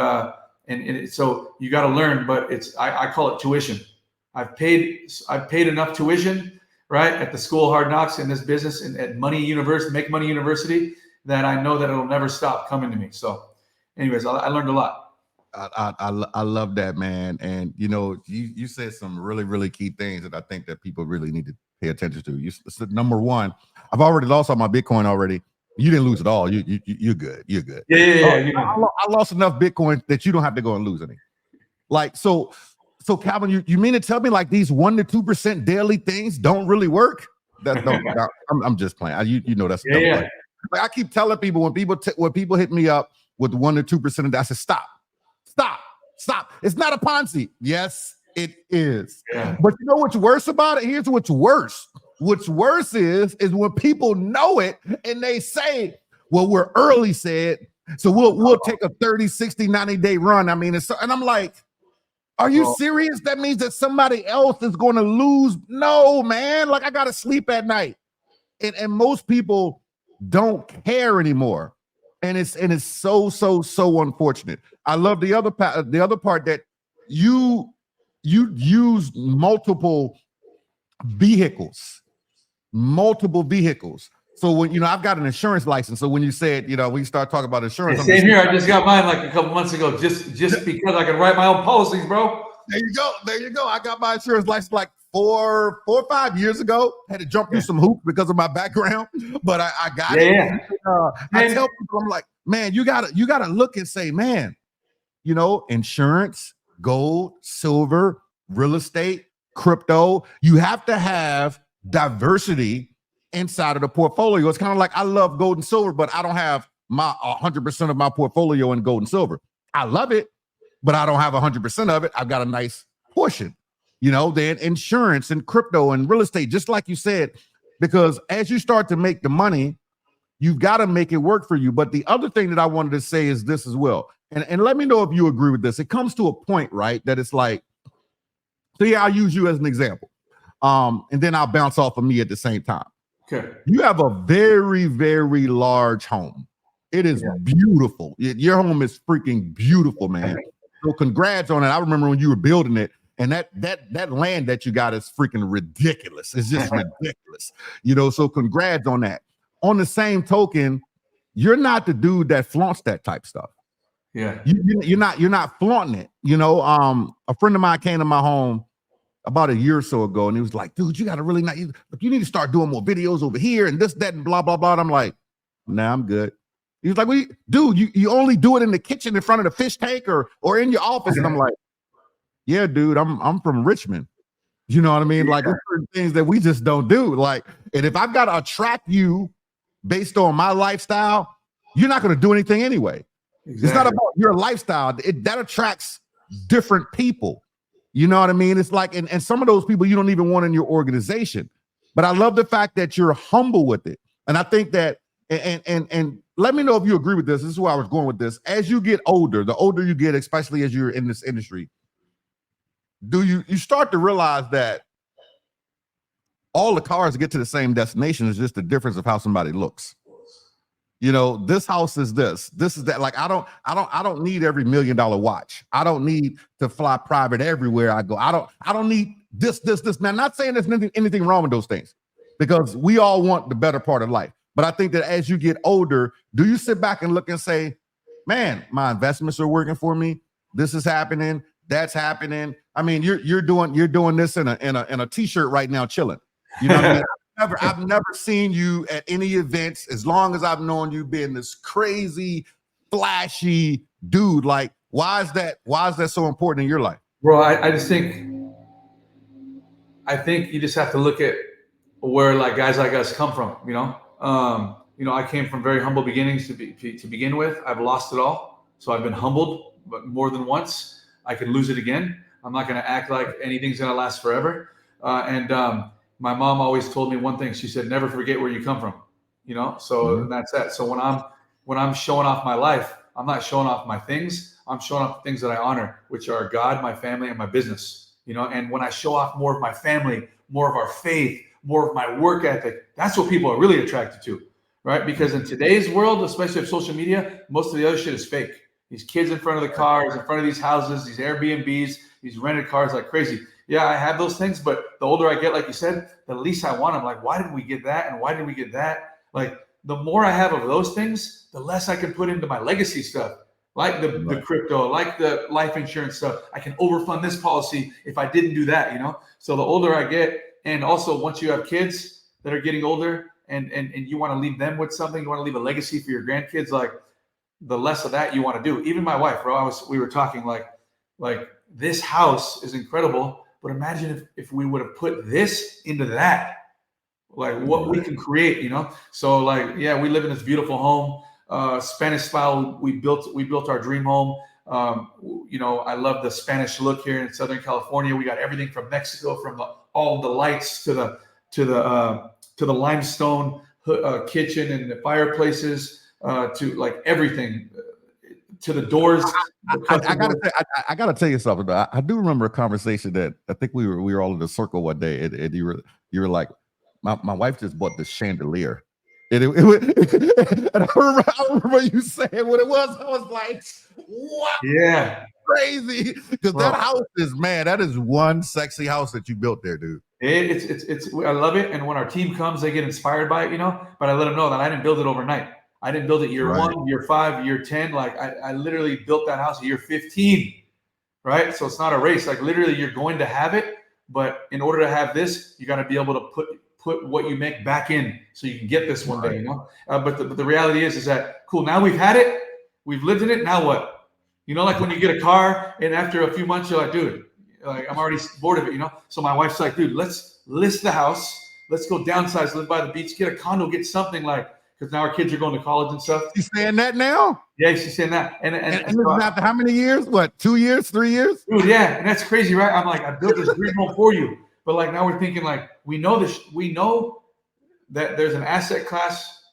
so you got to learn, but I call it tuition. I've paid enough tuition, right, at the School of Hard Knocks in this business and at Make Money University that I know that it'll never stop coming to me. So anyways, I learned a lot. I love that, man. And you said some really, really key things that I think that people really need to pay attention to. You said, number one, I've already lost all my Bitcoin already. You didn't lose it all. You're good. You're good. Yeah. I lost enough Bitcoin that you don't have to go and lose any. So Calvin, you mean to tell me these 1% to 2% daily things don't really work? I'm just playing. That's yeah. I keep telling people when people hit me up with 1% to 2%, I said stop. It's not a Ponzi. Yes, it is. Yeah. But you know what's worse about it? Here's what's worse. What's worse is when people know it and they say, well, we're early said, so we'll take a 30, 60, 90-day run. I mean, and I'm like, Are you serious? That means that somebody else is going to lose. No, man. Like, I got to sleep at night. And most people don't care anymore. And it's so unfortunate. I love the other part that you use multiple vehicles. So when I've got an insurance license. So when you said, we start talking about insurance. Same here. I just got mine like a couple months ago, just because I can write my own policies, bro. There you go. I got my insurance license like 4 or 5 years ago. Had to jump through some hoops because of my background, but I got it. Yeah. I tell people, I'm like, man, you gotta look and say, man, insurance, gold, silver, real estate, crypto. You have to have diversity inside of the portfolio. It's kind of like, I love gold and silver, but I don't have my 100% of my portfolio in gold and silver. I love it, but I don't have 100% of it. I've got a nice portion, then insurance and crypto and real estate, just like you said, because as you start to make the money, you've got to make it work for you. But the other thing that I wanted to say is this as well. And let me know if you agree with this. It comes to a point, right, that it's like, so yeah, I'll use you as an example. And then I'll bounce off of me at the same time. Okay. You have a very, very large home. It is beautiful. Your home is freaking beautiful, man. So congrats on it. I remember when you were building it, and that land that you got is freaking ridiculous. It's just ridiculous. So congrats on that. On the same token, you're not the dude that flaunts that type stuff. Yeah. You're not flaunting it. A friend of mine came to my home about a year or so ago, and he was like, dude, you got to really you need to start doing more videos over here and this, that, and blah, blah, blah. And I'm like, nah, I'm good. He was like, dude, you only do it in the kitchen in front of the fish tank or in your office. And I'm like, yeah, dude, I'm from Richmond. You know what I mean? Like, there's certain things that we just don't do. Like, and if I've got to attract you based on my lifestyle, you're not going to do anything anyway. Exactly. It's not about your lifestyle. That attracts different people. You know what I mean? It's like, and some of those people you don't even want in your organization. But I love the fact that you're humble with it. And I think that, and let me know if you agree with this. This is where I was going with this. As you get older, the older you get, especially as you're in this industry, you start to realize that all the cars get to the same destination. It's just the difference of how somebody looks. This house is this is that. Like, I don't need every $1 million watch. I don't need to fly private everywhere I go. I don't need this. Now, I'm not saying there's anything wrong with those things, because we all want the better part of life. But I think that as you get older, do you sit back and look and say, man, my investments are working for me. This is happening. That's happening. I mean, you're doing this in a t-shirt right now, chilling. You know what I mean? I've never seen you at any events, as long as I've known you, being this crazy, flashy dude. Like, why is that so important in your life? Bro, I just think you just have to look at where like guys like us come from. I came from very humble beginnings to begin with. I've lost it all, so I've been humbled, but more than once. I can lose it again. I'm not going to act like anything's going to last forever. My mom always told me one thing. She said, never forget where you come from, so that's that. So when I'm showing off my life, I'm not showing off my things. I'm showing off the things that I honor, which are God, my family, and my business, and when I show off more of my family, more of our faith, more of my work ethic, that's what people are really attracted to, right? Because in today's world, especially with social media, most of the other shit is fake. These kids in front of the cars, in front of these houses, these Airbnbs, these rented cars like crazy. Yeah, I have those things, but the older I get, like you said, the least I want them. Like, why did we get that? And why did we get that? Like, the more I have of those things, the less I can put into my legacy stuff, like the crypto, like the life insurance stuff. I can overfund this policy if I didn't do that, So the older I get, and also once you have kids that are getting older and you want to leave them with something, you want to leave a legacy for your grandkids, like the less of that you want to do. Even my wife, bro, we were talking like this house is incredible. But imagine if we would have put this into that, like what we can create, So like, yeah, we live in this beautiful home, Spanish style. We built our dream home. I love the Spanish look here in Southern California. We got everything from Mexico, from all the lights to the limestone kitchen and the fireplaces, to like everything. to the doors. I gotta tell you something. I do remember a conversation that I think we were all in a circle one day, and you were like, my wife just bought this chandelier. And and I remember you saying what it was. I was like, what? Yeah. Crazy. Because that house is, man, that is one sexy house that you built there, dude. It's I love it. And when our team comes, they get inspired by it, but I let them know that I didn't build it overnight. I didn't build it year 1, year 5, year 10. Like I literally built that house at year 15, right? So it's not a race. Like literally you're going to have it, but in order to have this, you got to be able to put what you make back in so you can get this one day, But the reality is that, cool, now we've had it, we've lived in it, now what? Like when you get a car and after a few months, you're like, dude, like I'm already bored of it, So my wife's like, dude, let's list the house. Let's go downsize, live by the beach, get a condo, get something because now our kids are going to college and stuff. She's saying that now? Yeah, she's saying that. And so, after how many years? What, 2 years, 3 years? Dude, yeah, and that's crazy, right? I'm like, I built this dream home for you. But like now we're thinking like, we know that there's an asset class,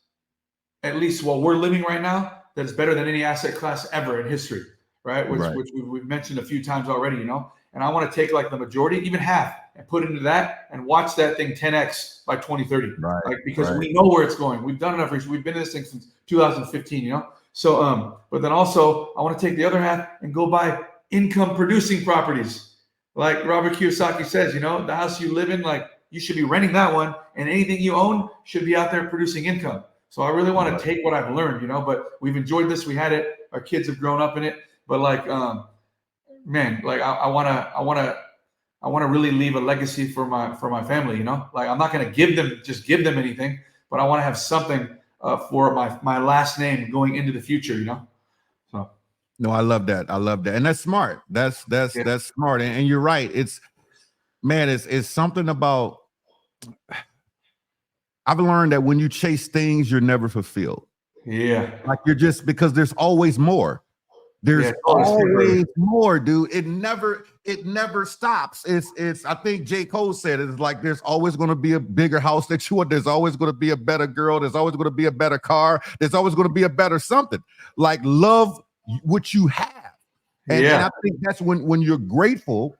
at least while we're living right now, that's better than any asset class ever in history, right? Which we've mentioned a few times already, And I want to take like the majority, even half, and put into that and watch that thing 10x by 2030. Right. Like because we know where it's going. We've done enough research. We've been in this thing since 2015, So but then also I want to take the other half and go buy income producing properties. Like Robert Kiyosaki says, the house you live in, like you should be renting that one, and anything you own should be out there producing income. So I really want to take what I've learned, but we've enjoyed this. We had it. Our kids have grown up in it. But like, man, like I want to really leave a legacy for my family, Like I'm not going to give them anything, but I want to have something for my last name going into the future, So. No, I love that. And that's smart. That's smart. And you're right. It's something about, I've learned that when you chase things, you're never fulfilled. Yeah. Like because there's always more. There's always more, dude. It never stops. It's I think J. Cole said it's like there's always going to be a bigger house that you want. There's always going to be a better girl. There's always going to be a better car. There's always going to be a better something. Like love what you have. And I think that's when you're grateful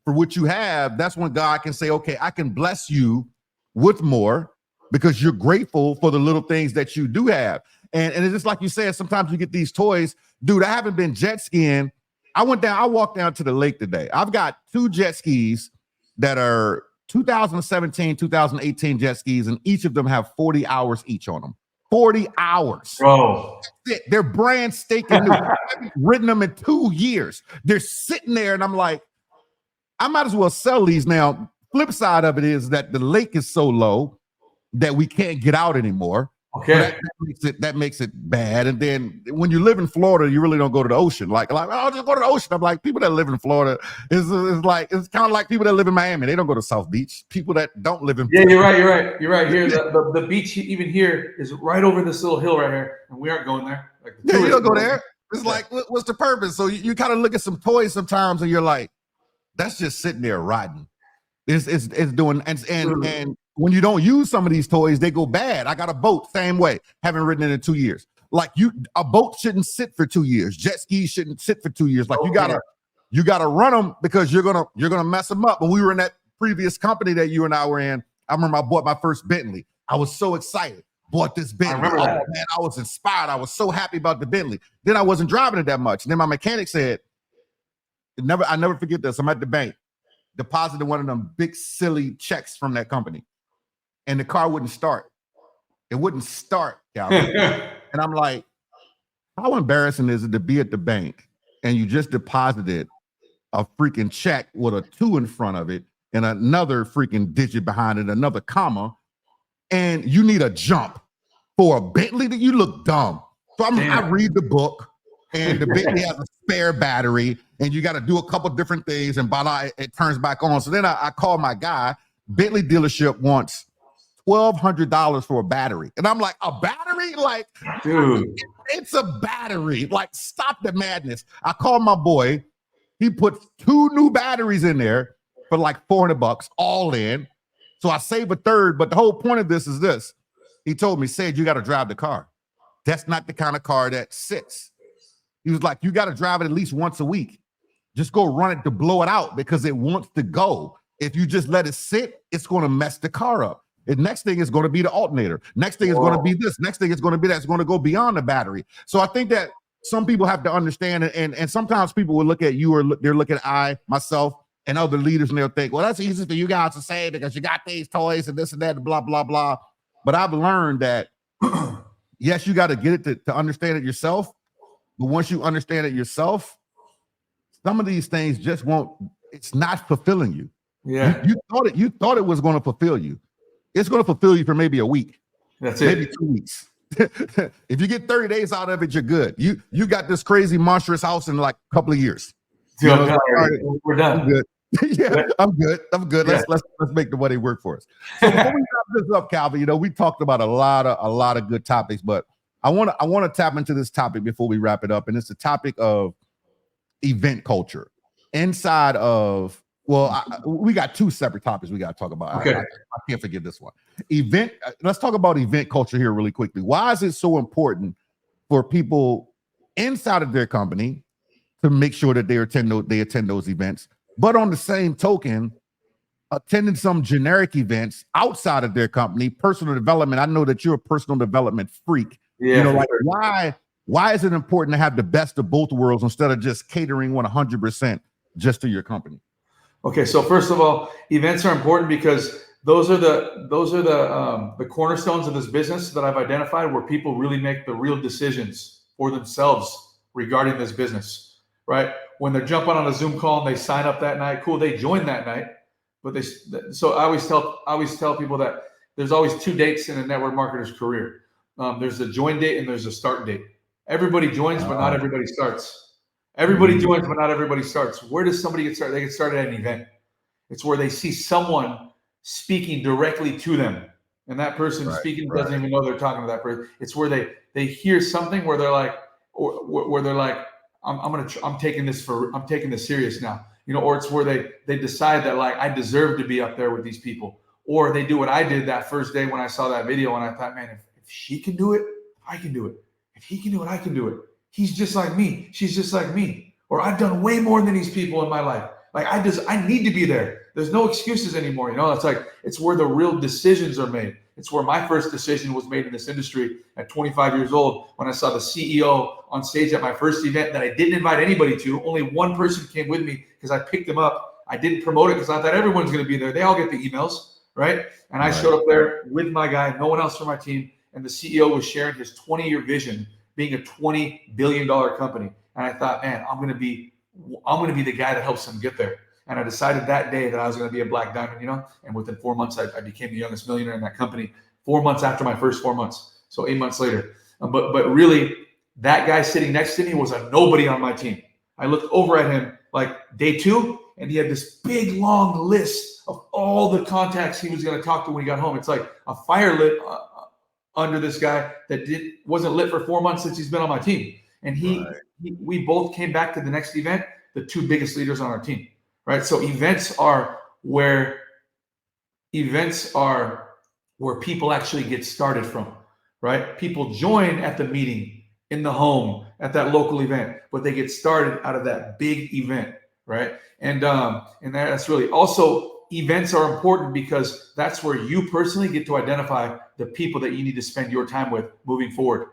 for what you have, that's when God can say, okay, I can bless you with more because you're grateful for the little things that you do have. And it's just like you said, sometimes you get these toys. Dude, I haven't been jet skiing. I walked down to the lake today. I've got 2 jet skis that are 2017, 2018 jet skis, and each of them have 40 hours each on them. 40 hours. Bro. They're brand stinking new. I've ridden them in 2 years. They're sitting there, and I'm like, I might as well sell these now. Flip side of it is that the lake is so low that we can't get out anymore. Okay. That makes it bad. And then when you live in Florida, you really don't go to the ocean. Like I'll just go to the ocean. I'm like, people that live in Florida is kind of like people that live in Miami. They don't go to South Beach. People that don't live in Florida. You're right. Here, the beach even here is right over this little hill right here, and we aren't going there. Like you don't go there. It's like, what's the purpose? So you kind of look at some toys sometimes, and you're like, that's just sitting there rotting. It's doing and when you don't use some of these toys, they go bad. I got a boat, same way. Haven't ridden it in 2 years. Like a boat shouldn't sit for 2 years. Jet skis shouldn't sit for 2 years. Like you gotta run them because you're gonna mess them up. When we were in that previous company that you and I were in, I remember I bought my first Bentley. I was so excited. Bought this Bentley. I remember that. Man, I was inspired. I was so happy about the Bentley. Then I wasn't driving it that much. And then my mechanic said, I never forget this. I'm at the bank, deposited one of them big silly checks from that company. And the car wouldn't start. It wouldn't start, Calvin. And I'm like, how embarrassing is it to be at the bank and you just deposited a freaking check with a 2 in front of it and another freaking digit behind it, another comma, and you need a jump for a Bentley? That you look dumb. So I read the book, and the Bentley has a spare battery, and you got to do a couple different things, and it turns back on. So then I call my guy. Bentley dealership wants $1,200 for a battery. And I'm like, a battery? Like, dude, it's a battery. Like, stop the madness. I called my boy. He put 2 new batteries in there for like $400 all in. So I save a third. But the whole point of this is this. He told me, Sid, you got to drive the car. That's not the kind of car that sits. He was like, you got to drive it at least once a week. Just go run it to blow it out because it wants to go. If you just let it sit, it's going to mess the car up. The next thing is going to be the alternator. Next thing is going to be this. Next thing is going to be that. It's going to go beyond the battery. So I think that some people have to understand, and sometimes people will look at you, or they're looking at myself, and other leaders, and they'll think, well, that's easy for you guys to say because you got these toys and this and that, and blah, blah, blah. But I've learned that, yes, you got to get it to understand it yourself. But once you understand it yourself, some of these things just won't, it's not fulfilling you. Yeah. You thought it was going to fulfill you. It's going to fulfill you for maybe a week. That's it. Maybe 2 weeks. If you get 30 days out of it, you're good. You got this crazy monstrous house in like a couple of years. Dude, we're done. I'm good. Yeah, I'm good. Yeah. Let's make the money work for us. So before we wrap this up, Calvin, we talked about a lot of good topics, but I want to tap into this topic before we wrap it up, and it's the topic of event culture inside of. Well, we got two separate topics we got to talk about. Okay. I can't forget this one. Let's talk about event culture here really quickly. Why is it so important for people inside of their company to make sure that they attend those events, but on the same token, attending some generic events outside of their company, personal development? I know that you're a personal development freak. Yeah. Why is it important to have the best of both worlds instead of just catering 100% just to your company? Okay, so first of all, events are important because those are the cornerstones of this business that I've identified, where people really make the real decisions for themselves regarding this business, right? When they're jumping on a Zoom call and they sign up that night, cool, they join that night, but so I always tell people that there's always two dates in a network marketer's career. There's a join date and there's a start date. Everybody joins, but not everybody starts. Everybody joins, but not everybody starts. Where does somebody get started? They get started at an event. It's where they see someone speaking directly to them, and that person speaking doesn't even know they're talking to that person. It's where they hear something where they're like, I'm taking this serious now, or it's where they decide that, like, I deserve to be up there with these people, or they do what I did that first day when I saw that video and I thought, man, if she can do it, I can do it. If he can do it, I can do it. He's just like me. She's just like me. Or I've done way more than these people in my life. Like, I need to be there. There's no excuses anymore. It's where the real decisions are made. It's where my first decision was made in this industry at 25 years old, when I saw the CEO on stage at my first event that I didn't invite anybody to. Only one person came with me because I picked him up. I didn't promote it because I thought everyone's going to be there. They all get the emails, right? And I showed up there with my guy, no one else from my team. And the CEO was sharing his 20-year vision, being a $20 billion company. And I thought, man, I'm going to be the guy that helps them get there. And I decided that day that I was going to be a black diamond, and within 4 months, I became the youngest millionaire in that company, 4 months after my first 4 months. So 8 months later. But really, that guy sitting next to me was a nobody on my team. I looked over at him like day 2, and he had this big, long list of all the contacts he was going to talk to when he got home. It's like a fire lit under this guy that wasn't lit for 4 months since he's been on my team. And we both came back to the next event, the two biggest leaders on our team, right? So events are where people actually get started from, right? People join at the meeting, in the home, at that local event, but they get started out of that big event, right? And that's really also, events are important because that's where you personally get to identify the people that you need to spend your time with moving forward,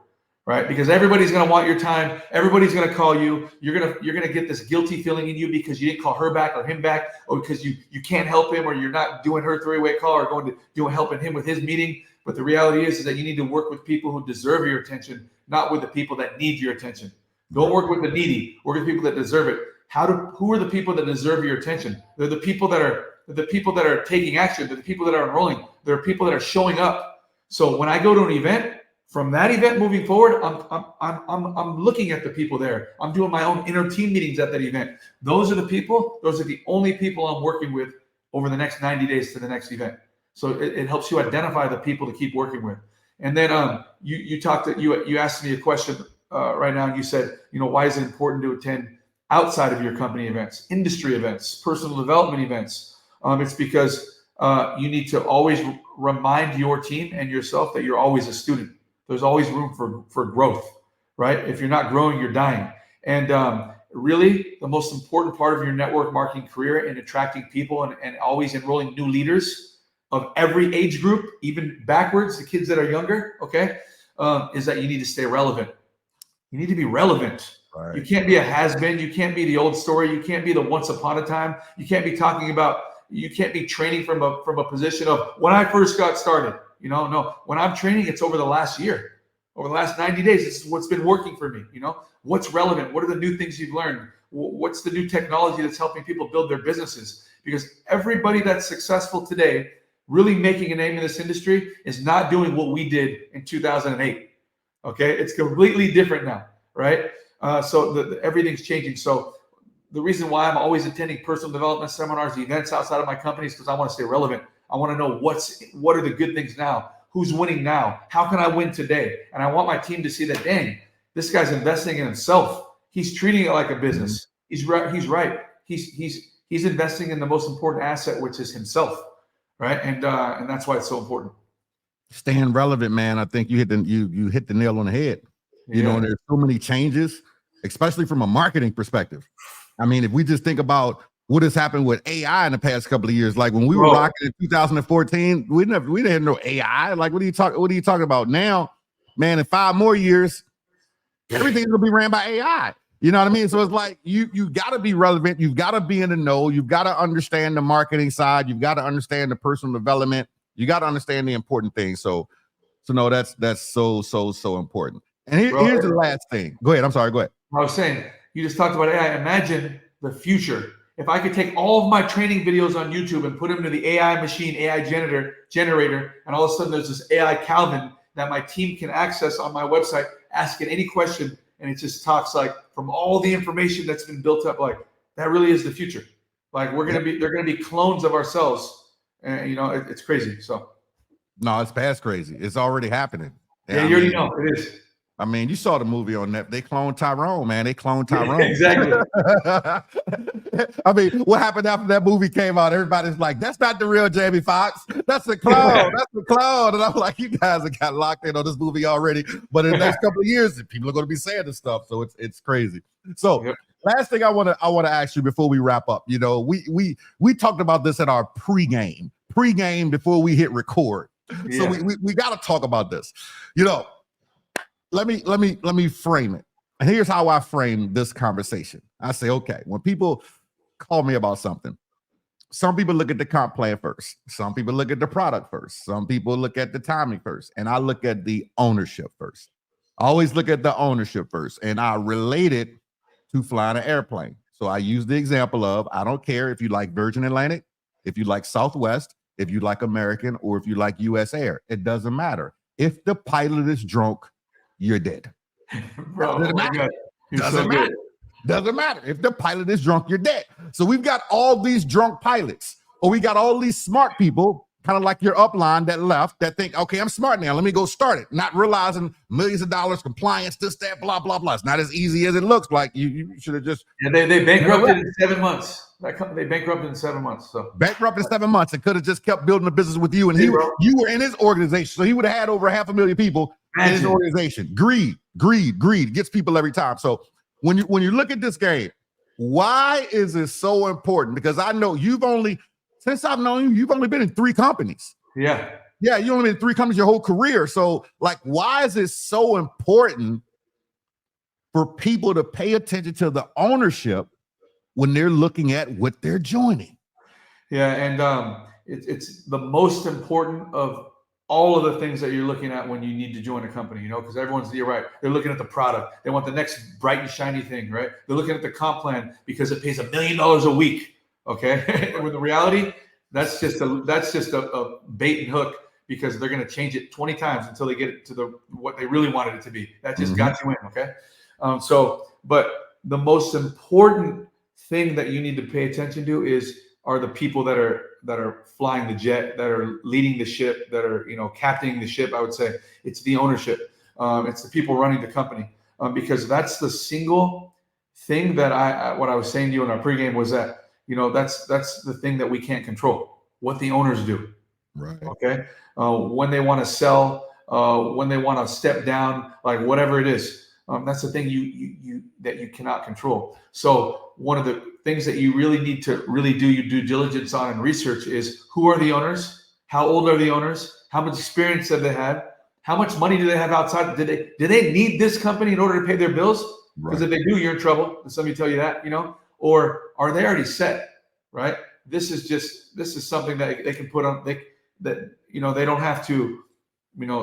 right? Because everybody's going to want your time. Everybody's going to call you. You're going to get this guilty feeling in you because you didn't call her back or him back, or because you can't help him, or you're not doing her three-way call, or going to helping him with his meeting. But the reality is that you need to work with people who deserve your attention, not with the people that need your attention. Don't work with the needy. Work with people that deserve it. Who are the people that deserve your attention? They're the people that are taking action. They're the people that are enrolling. They're people that are showing up. So when I go to an event, from that event moving forward, I'm looking at the people there. I'm doing my own inner team meetings at that event. Those are the only people I'm working with over the next 90 days to the next event. So it helps you identify the people to keep working with. And then you asked me a question right now, and you said, why is it important to attend outside of your company events, industry events, personal development events? It's because you need to always remind your team and yourself that you're always a student. There's always room for growth, right? If you're not growing, you're dying. And really, the most important part of your network marketing career in attracting people and always enrolling new leaders of every age group, even backwards, the kids that are younger, okay, is that you need to stay relevant. You need to be relevant. Right. You can't be a has-been. You can't be the old story. You can't be the once upon a time. You can't be talking about, you can't be training from a position of when I first got started. No, when I'm training, it's over the last year. Over the last 90 days, this is what's been working for me. What's relevant? What are the new things you've learned? What's the new technology that's helping people build their businesses? Because everybody that's successful today, really making a name in this industry, is not doing what we did in 2008. Okay, it's completely different now, right? So everything's changing. So the reason why I'm always attending personal development seminars, events outside of my company, is because I want to stay relevant. I want to know what are the good things now. Who's winning now? How can I win today? And I want my team to see that, dang, this guy's investing in himself. He's treating it like a business. He's right. He's investing in the most important asset, which is himself, right? And that's why it's so important. Staying relevant, man. I think you hit the nail on the head. And there's so many changes, especially from a marketing perspective. I mean, if we just think about what has happened with AI in the past couple of years, like when we were rocking in 2014, we didn't have no AI. Like, what are you talking about now, man? In 5 more years, everything's gonna be ran by AI. You know what I mean? So it's like you got to be relevant. You've got to be in the know. You've got to understand the marketing side. You've got to understand the personal development. You got to understand the important things. So no, that's so important. And here's the last thing. Go ahead. I'm sorry. Go ahead. I was saying, you just talked about AI. Imagine the future. If I could take all of my training videos on YouTube and put them into the AI machine, AI generator, and all of a sudden there's this AI Calvin that my team can access on my website, ask it any question, and it just talks like from all the information that's been built up. Like, that really is the future. Like, they're gonna be clones of ourselves, and it's crazy. So no, it's past crazy. It's already happening. Yeah, you already know it is. I mean, you saw the movie on that. They cloned Tyrone, man. They cloned Tyrone. Exactly. I mean, what happened after that movie came out? Everybody's like, that's not the real Jamie Foxx. That's the clone. That's the clone. And I'm like, you guys have got locked in on this movie already. But in the next couple of years, people are going to be saying this stuff. So it's crazy. So last thing I want to ask you before we wrap up, we talked about this at our pregame before we hit record. Yeah. So we got to talk about this. Let me frame it. And here's how I frame this conversation. I say, okay, when people call me about something, some people look at the comp plan first. Some people look at the product first. Some people look at the timing first. And I look at the ownership first. I always look at the ownership first. And I relate it to flying an airplane. So I use the example of, I don't care if you like Virgin Atlantic, if you like Southwest, if you like American, or if you like US Air. It doesn't matter. If the pilot is drunk, you're dead. Bro, doesn't matter. Doesn't matter. If the pilot is drunk, you're dead. So we've got all these drunk pilots, or we got all these smart people, kind of like your upline that left, that think, okay, I'm smart now. Let me go start it. Not realizing millions of dollars, compliance, this, that, blah, blah, blah. It's not as easy as it looks. Like you should have just. Yeah, they bankrupted in 7 months. That company, they bankrupted in 7 months. So bankrupted in 7 months, and could have just kept building a business with you. And you were in his organization, so he would have had over 500,000 people in his organization. Greed gets people every time. So when you look at this game, why is it so important? Because I know since I've known you, you've only been in 3 companies. Yeah, you only been in 3 companies your whole career. So like, why is it so important for people to pay attention to the ownership when they're looking at what they're joining? Yeah, and it's the most important of all of the things that you're looking at when you need to join a company, because you're right. They're looking at the product. They want the next bright and shiny thing, right? They're looking at the comp plan because it pays $1 million a week. Okay. With the reality, that's just a bait and hook, because they're going to change it 20 times until they get it to what they really wanted it to be. That just got you in. Okay. But the most important thing that you need to pay attention to are the people that are flying the jet, that are leading the ship, that are captaining the ship. I would say it's the ownership. It's the people running the company, because that's the single thing that what I was saying to you in our pregame was that that's the thing that we can't control, what the owners do. Right. Okay. When they want to sell, when they want to step down, like whatever it is. That's the thing that you cannot control. So one of the things that you really need to really do your due diligence on and research is who are the owners, how old are the owners, how much experience have they had, how much money do they have outside? Do they need this company in order to pay their bills? Because if they do, you're in trouble. And somebody tell you that, or are they already set? Right? This is something that they can put on. They don't have to,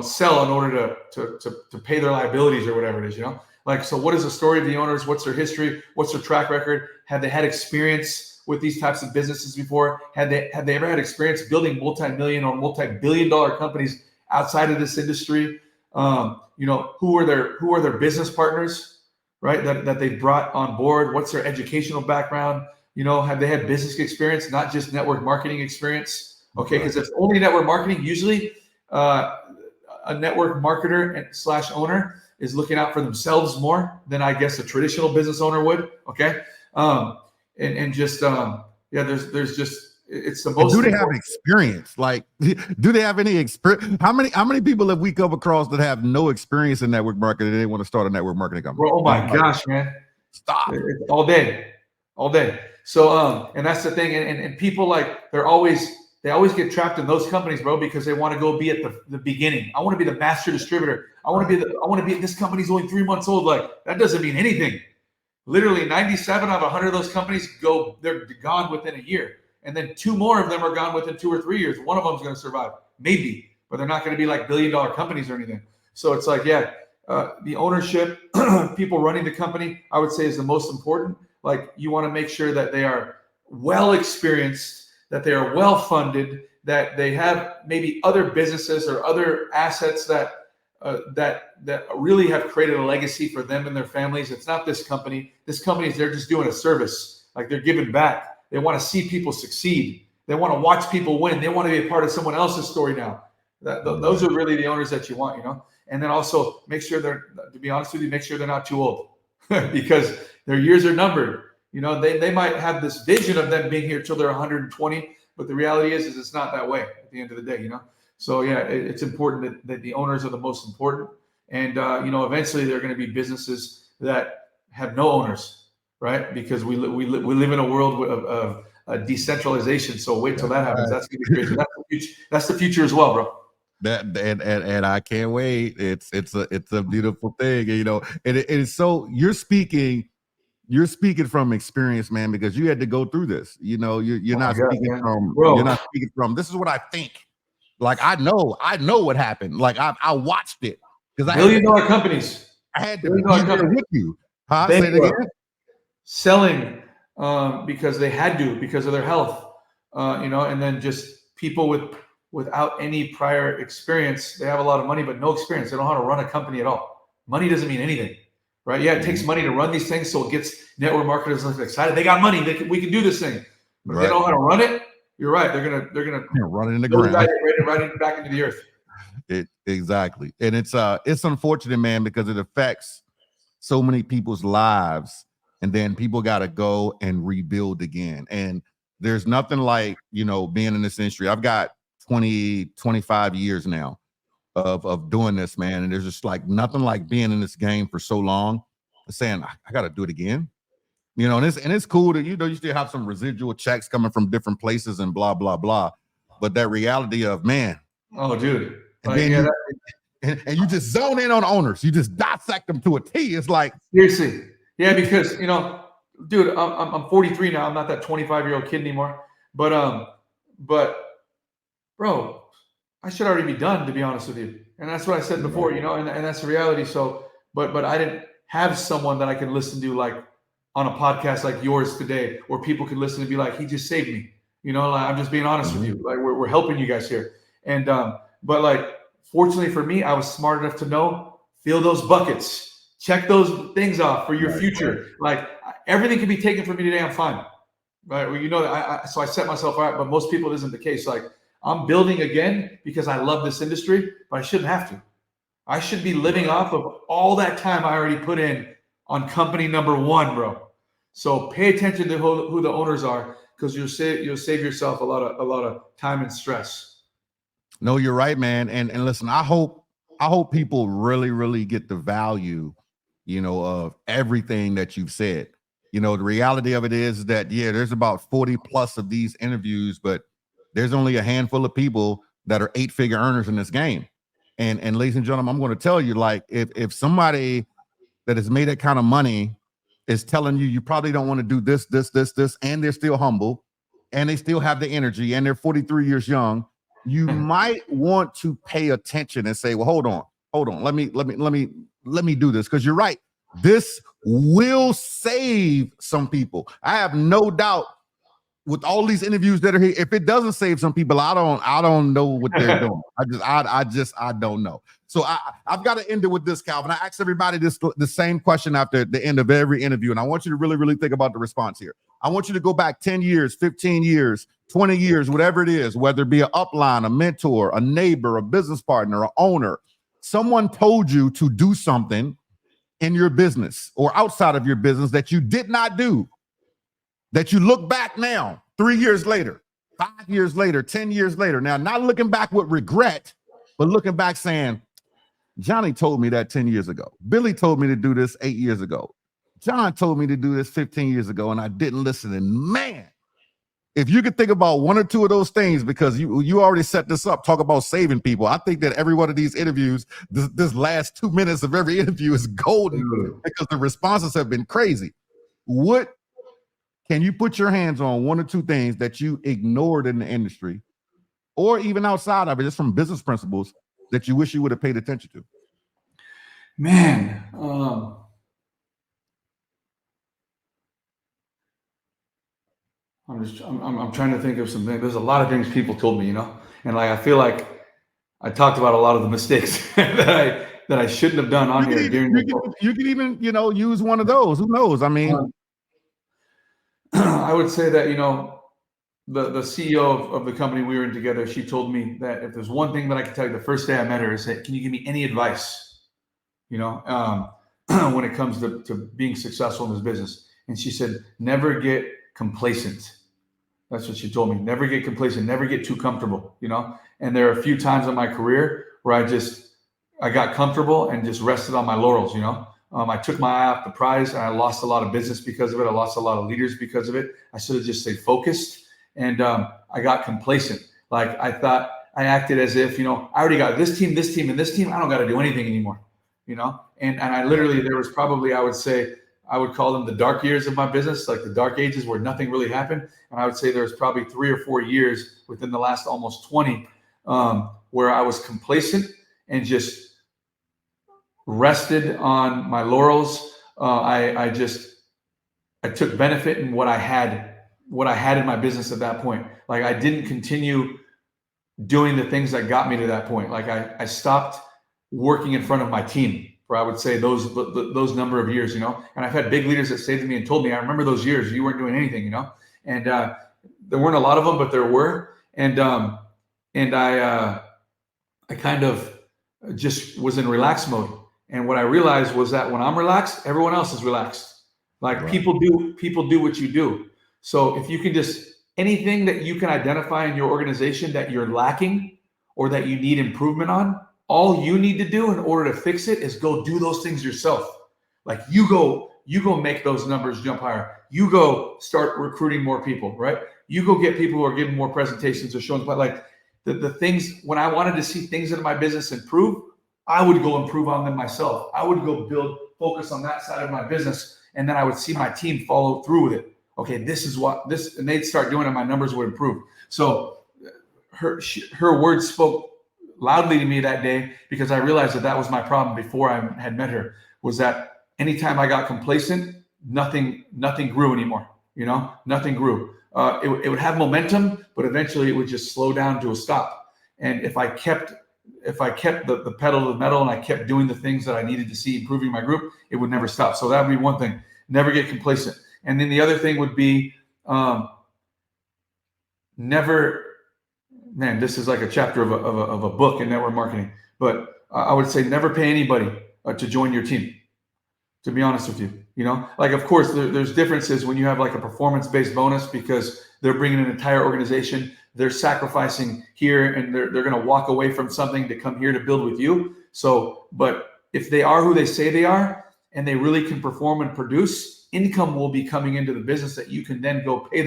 sell in order to pay their liabilities or whatever it is. Like, so what is the story of the owners? What's their history? What's their track record? Have they had experience with these types of businesses before? Have they ever had experience building multi-million or multi-billion-dollar companies outside of this industry? Who are their business partners, right? That they've brought on board. What's their educational background? Have they had business experience, not just network marketing experience? Okay, because if only network marketing, usually a network marketer / owner is looking out for themselves more than I guess a traditional business owner would. Okay, there's just it's the most. Do they have experience? Like, do they have any experience? How many people have we come across that have no experience in network marketing and they want to start a network marketing company? Well, oh my gosh, man! Stop all day. So and that's the thing, and people they always get trapped in those companies, bro, because they want to go be at the beginning. I want to be the master distributor. I want to be this company's only 3 months old. Like, that doesn't mean anything. Literally 97 out of 100 of those companies they're gone within a year. And then 2 more of them are gone within 2 or 3 years. One of them is going to survive, maybe, but they're not going to be like billion-dollar companies or anything. So it's like, the ownership, people running the company, I would say is the most important. Like, you want to make sure that they are well experienced, that they are well funded, that they have maybe other businesses or other assets that really have created a legacy for them and their families. It's not this company. This company they're just doing a service. Like, they're giving back. They want to see people succeed. They want to watch people win. They want to be a part of someone else's story now. Those are really the owners that you want, And then also make sure make sure they're not too old because their years are numbered. They might have this vision of them being here till they're 120, but the reality is it's not that way at the end of the day, So it's important that the owners are the most important. And, eventually they're going to be businesses that have no owners, right? Because we live in a world of decentralization. So wait till that happens. That's going to be crazy. That's the future as well, bro. That and I can't wait. It's a beautiful thing, and it is so you're speaking from experience, man, because you had to go through this. You're not speaking from this is what I think. Like, I know what happened. Like, I watched it because I billion-dollar companies. I had to be there with you. Say it again. Selling because they had to, because of their health, and then just people without any prior experience. They have a lot of money, but no experience. They don't know how to run a company at all. Money doesn't mean anything, right? Yeah, it takes money to run these things, so it gets network marketers excited. They got money. We can do this thing. But if they don't know how to run it, you're right. They're gonna run it in the ground, right back into the earth. Exactly, and it's unfortunate, man, because it affects so many people's lives, and then people got to go and rebuild again. And there's nothing like being in this industry. I've got 25 years now of doing this, man, and there's just like nothing like being in this game for so long, saying I got to do it again. And it's cool that you still have some residual checks coming from different places and blah blah blah, but that reality of, man, oh dude, and then and you just zone in on owners, you just dissect them to a T. It's like, seriously, yeah, because dude, I'm 43 now. I'm not that 25-year-old kid anymore, but bro, I should already be done, to be honest with you. And that's what I said before, and that's the reality. So, but I didn't have someone that I could listen to, like on a podcast like yours today, where people could listen and be like, he just saved me. Like, I'm just being honest with you. Like, we're helping you guys here. And, but like, fortunately for me, I was smart enough to fill those buckets, check those things off for your future. Like, everything can be taken from me today. I'm fine. Right. Well, so I set myself out, but most people, it isn't the case. Like, I'm building again because I love this industry, but I shouldn't have to. I should be living off of all that time I already put in on company number 1, bro. So pay attention to who the owners are, because you'll save yourself a lot of time and stress. No, you're right, man. And listen, I hope people really, really get the value of everything that you've said. The reality of it is that, there's about 40 plus of these interviews, but there's only a handful of people that are 8-figure earners in this game. And ladies and gentlemen, I'm going to tell you, like, if somebody that has made that kind of money is telling you probably don't want to do this, and they're still humble and they still have the energy and they're 43 years young, you might want to pay attention and say, well, hold on. Let me do this. Because you're right. This will save some people. I have no doubt with all these interviews that are here. If it doesn't save some people, I don't know what they're doing. I don't know. So I've got to end it with this, Calvin. I ask everybody the same question after the end of every interview, and I want you to really, really think about the response here. I want you to go back 10 years, 15 years, 20 years, whatever it is, whether it be an upline, a mentor, a neighbor, a business partner, an owner. Someone told you to do something in your business or outside of your business that you did not do, that you look back now, 3 years later, 5 years later, 10 years later. Now, not looking back with regret, but looking back saying, Johnny told me that 10 years ago. Billy told me to do this 8 years ago. John told me to do this 15 years ago, and I didn't listen. And man, if you could think about one or two of those things, because you already set this up, talk about saving people. I think that every one of these interviews, this last 2 minutes of every interview is golden because the responses have been crazy. What can you put your hands on one or two things that you ignored in the industry or even outside of it, just from business principles that you wish you would have paid attention to? Man, I'm trying to think of something. There's a lot of things people told me, and like I feel like I talked about a lot of the mistakes that I shouldn't have done on here. You could even use one of those. Who knows? I mean, I would say that the CEO of the company we were in together, she told me that if there's one thing that I could tell you the first day I met her is that, can you give me any advice, when it comes to being successful in this business? And she said, never get complacent. That's what she told me. Never get complacent, never get too comfortable, And there are a few times in my career where I got comfortable and just rested on my laurels, I took my eye off the prize and I lost a lot of business because of it. I lost a lot of leaders because of it. I should have just stayed focused. And I got complacent. Like I thought I acted as if, I already got this team, and this team. I don't got to do anything anymore, And I literally, there was probably, I would call them the dark years of my business, like the dark ages where nothing really happened. And I would say there's probably 3 or 4 years within the last almost 20 where I was complacent and just rested on my laurels. I took benefit in what I had in my business at that point. Like I didn't continue doing the things that got me to that point. Like I stopped working in front of my team for, I would say, those number of years, And I've had big leaders that say to me and told me, I remember those years you weren't doing anything, And there weren't a lot of them, but there were. And I kind of just was in relaxed mode. And what I realized was that when I'm relaxed, everyone else is relaxed. Like right. People do what you do. So if you can anything that you can identify in your organization that you're lacking or that you need improvement on, all you need to do in order to fix it is go do those things yourself. Like you go make those numbers jump higher. You go start recruiting more people, right? You go get people who are giving more presentations or showing, but like the things, when I wanted to see things in my business improve, I would go improve on them myself. I would go focus on that side of my business. And then I would see my team follow through with it. Okay, this is what this, and they'd start doing it. My numbers would improve. So her words spoke loudly to me that day, because I realized that was my problem before I had met her, was that anytime I got complacent, nothing grew anymore. Nothing grew. It would have momentum, but eventually it would just slow down to a stop. And if I kept the pedal to the metal and I kept doing the things that I needed to see improving my group, it would never stop. So that would be one thing. Never get complacent. And then the other thing would be never, man, this is like a chapter of a book in network marketing, but I would say never pay anybody to join your team, to be honest with you. Like, of course, there's differences when you have like a performance-based bonus, because they're bringing an entire organization, they're sacrificing here, and they're going to walk away from something to come here to build with you. So, but if they are who they say they are, and they really can perform and produce, income will be coming into the business that you can then go pay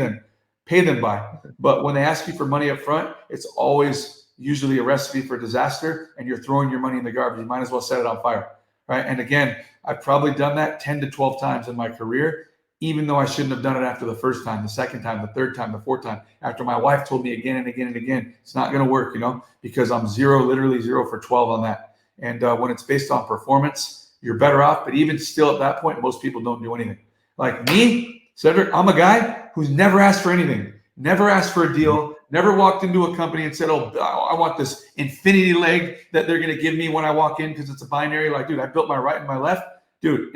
them by. But when they ask you for money up front, it's always usually a recipe for disaster, and you're throwing your money in the garbage. You might as well set it on fire, right? And again, I've probably done that 10 to 12 times in my career, even though I shouldn't have done it after the first time, the second time, the third time, the fourth time, after my wife told me again and again and again, it's not going to work, because I'm literally 0 for 12 on that. And when it's based on performance, you're better off. But even still at that point, most people don't do anything. Like me, Cedrick, I'm a guy who's never asked for anything, never asked for a deal, never walked into a company and said, oh, I want this infinity leg that they're going to give me when I walk in because it's a binary. Like, dude, I built my right and my left. Dude,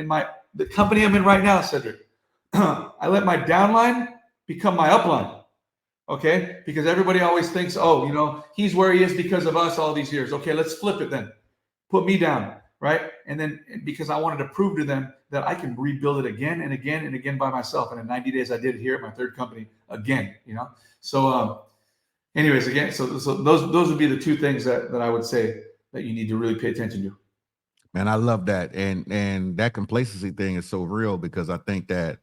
the company I'm in right now, Cedrick, I let my downline become my upline. Okay? Because everybody always thinks, oh, he's where he is because of us all these years. Okay, let's flip it then. Put me down, right? And then because I wanted to prove to them that I can rebuild it again and again and again by myself. And in 90 days, I did it here at my third company again, So anyways, again, so those would be the two things that I would say that you need to really pay attention to. Man, I love that. And that complacency thing is so real, because I think that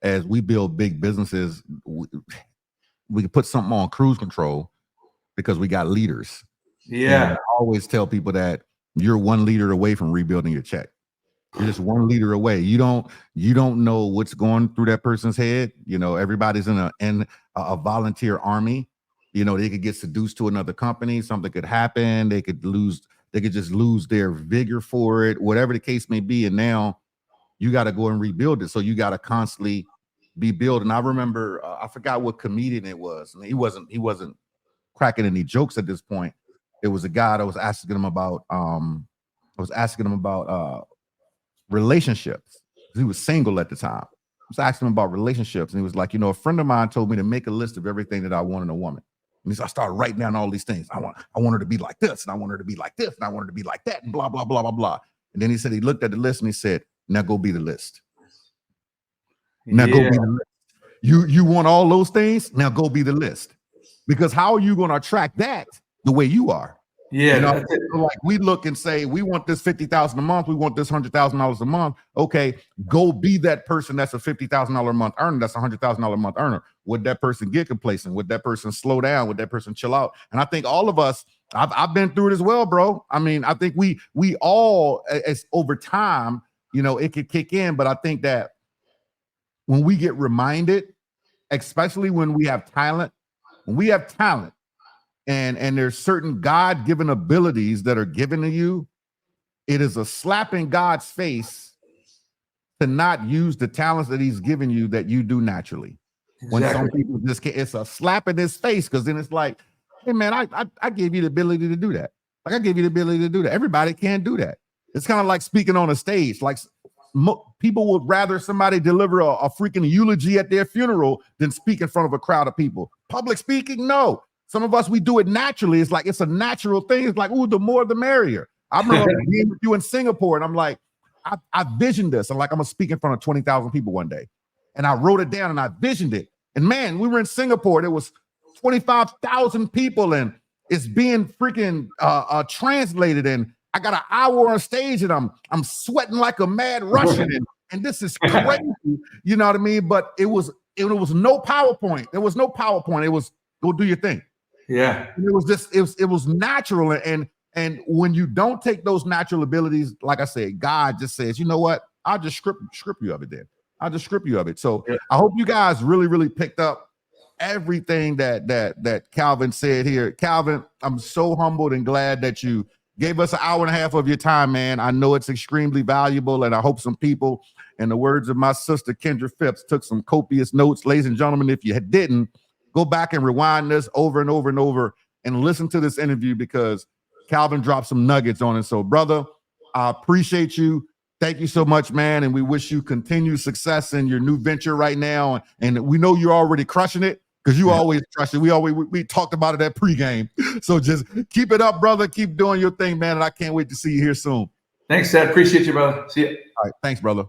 as we build big businesses, we can put something on cruise control because we got leaders. Yeah. And I always tell people that you're one leader away from rebuilding your check. You're just one leader away. You don't know what's going through that person's head. Everybody's in a volunteer army. They could get seduced to another company. Something could happen. They could just lose their vigor for it, whatever the case may be. And now you got to go and rebuild it. So you got to constantly be building. I remember, I forgot what comedian it was. And he wasn't cracking any jokes at this point. It was a guy that was asking him about, relationships. He was single at the time. I was asking him about relationships. And he was like, a friend of mine told me to make a list of everything that I want in a woman. And I started writing down all these things. I want her to be like this, and I want her to be like this, and I want her to be like that, and blah, blah, blah, blah, blah. And then he said, he looked at the list and he said, now go be the list. Now go be the list. You want all those things? Now go be the list. Because how are you going to attract that the way you are? Yeah. Like we look and say, we want this $50,000 a month. We want this $100,000 a month. Okay, go be that person that's a $50,000 a month earner. That's a $100,000 a month earner. Would that person get complacent? Would that person slow down? Would that person chill out? And I think all of us, I've been through it as well, bro. I mean, I think we all, as over time, it could kick in. But I think that when we get reminded, especially when we have talent, and there's certain God-given abilities that are given to you, it is a slap in God's face to not use the talents that he's given you that you do naturally. Exactly. When some people just can't, it's a slap in his face, because then it's like, hey man, I gave you the ability to do that. Like I gave you the ability to do that. Everybody can't do that. It's kind of like speaking on a stage. Like people would rather somebody deliver a freaking eulogy at their funeral than speak in front of a crowd of people. Public speaking, no. Some of us, we do it naturally. It's like, it's a natural thing. It's like, ooh, the more, the merrier. I remember being with you in Singapore, and I'm like, I visioned this. I'm like, I'm going to speak in front of 20,000 people one day. And I wrote it down and I visioned it. And man, we were in Singapore. There was 25,000 people, and it's being freaking translated. And I got an hour on stage, and I'm sweating like a mad Russian. And this is crazy. You know what I mean? But it was no PowerPoint. There was no PowerPoint. It was go do your thing. Yeah. And it was just, it was natural. And when you don't take those natural abilities, like I said, God just says, you know what? I'll just script you of it then. I'll just script you of it. So yeah. I hope you guys really, really picked up everything that Calvin said here. Calvin, I'm so humbled and glad that you gave us an hour and a half of your time, man. I know it's extremely valuable, and I hope some people, in the words of my sister Kendra Phipps, took some copious notes. Ladies and gentlemen, if you didn't, go back and rewind this over and over and over and listen to this interview, because Calvin dropped some nuggets on it. So, brother, I appreciate you. Thank you so much, man. And we wish you continued success in your new venture right now. And we know you're already crushing it, because you always crush it. We talked about it at pregame. So just keep it up, brother. Keep doing your thing, man. And I can't wait to see you here soon. Thanks, Dad. Appreciate you, brother. See you. All right. Thanks, brother.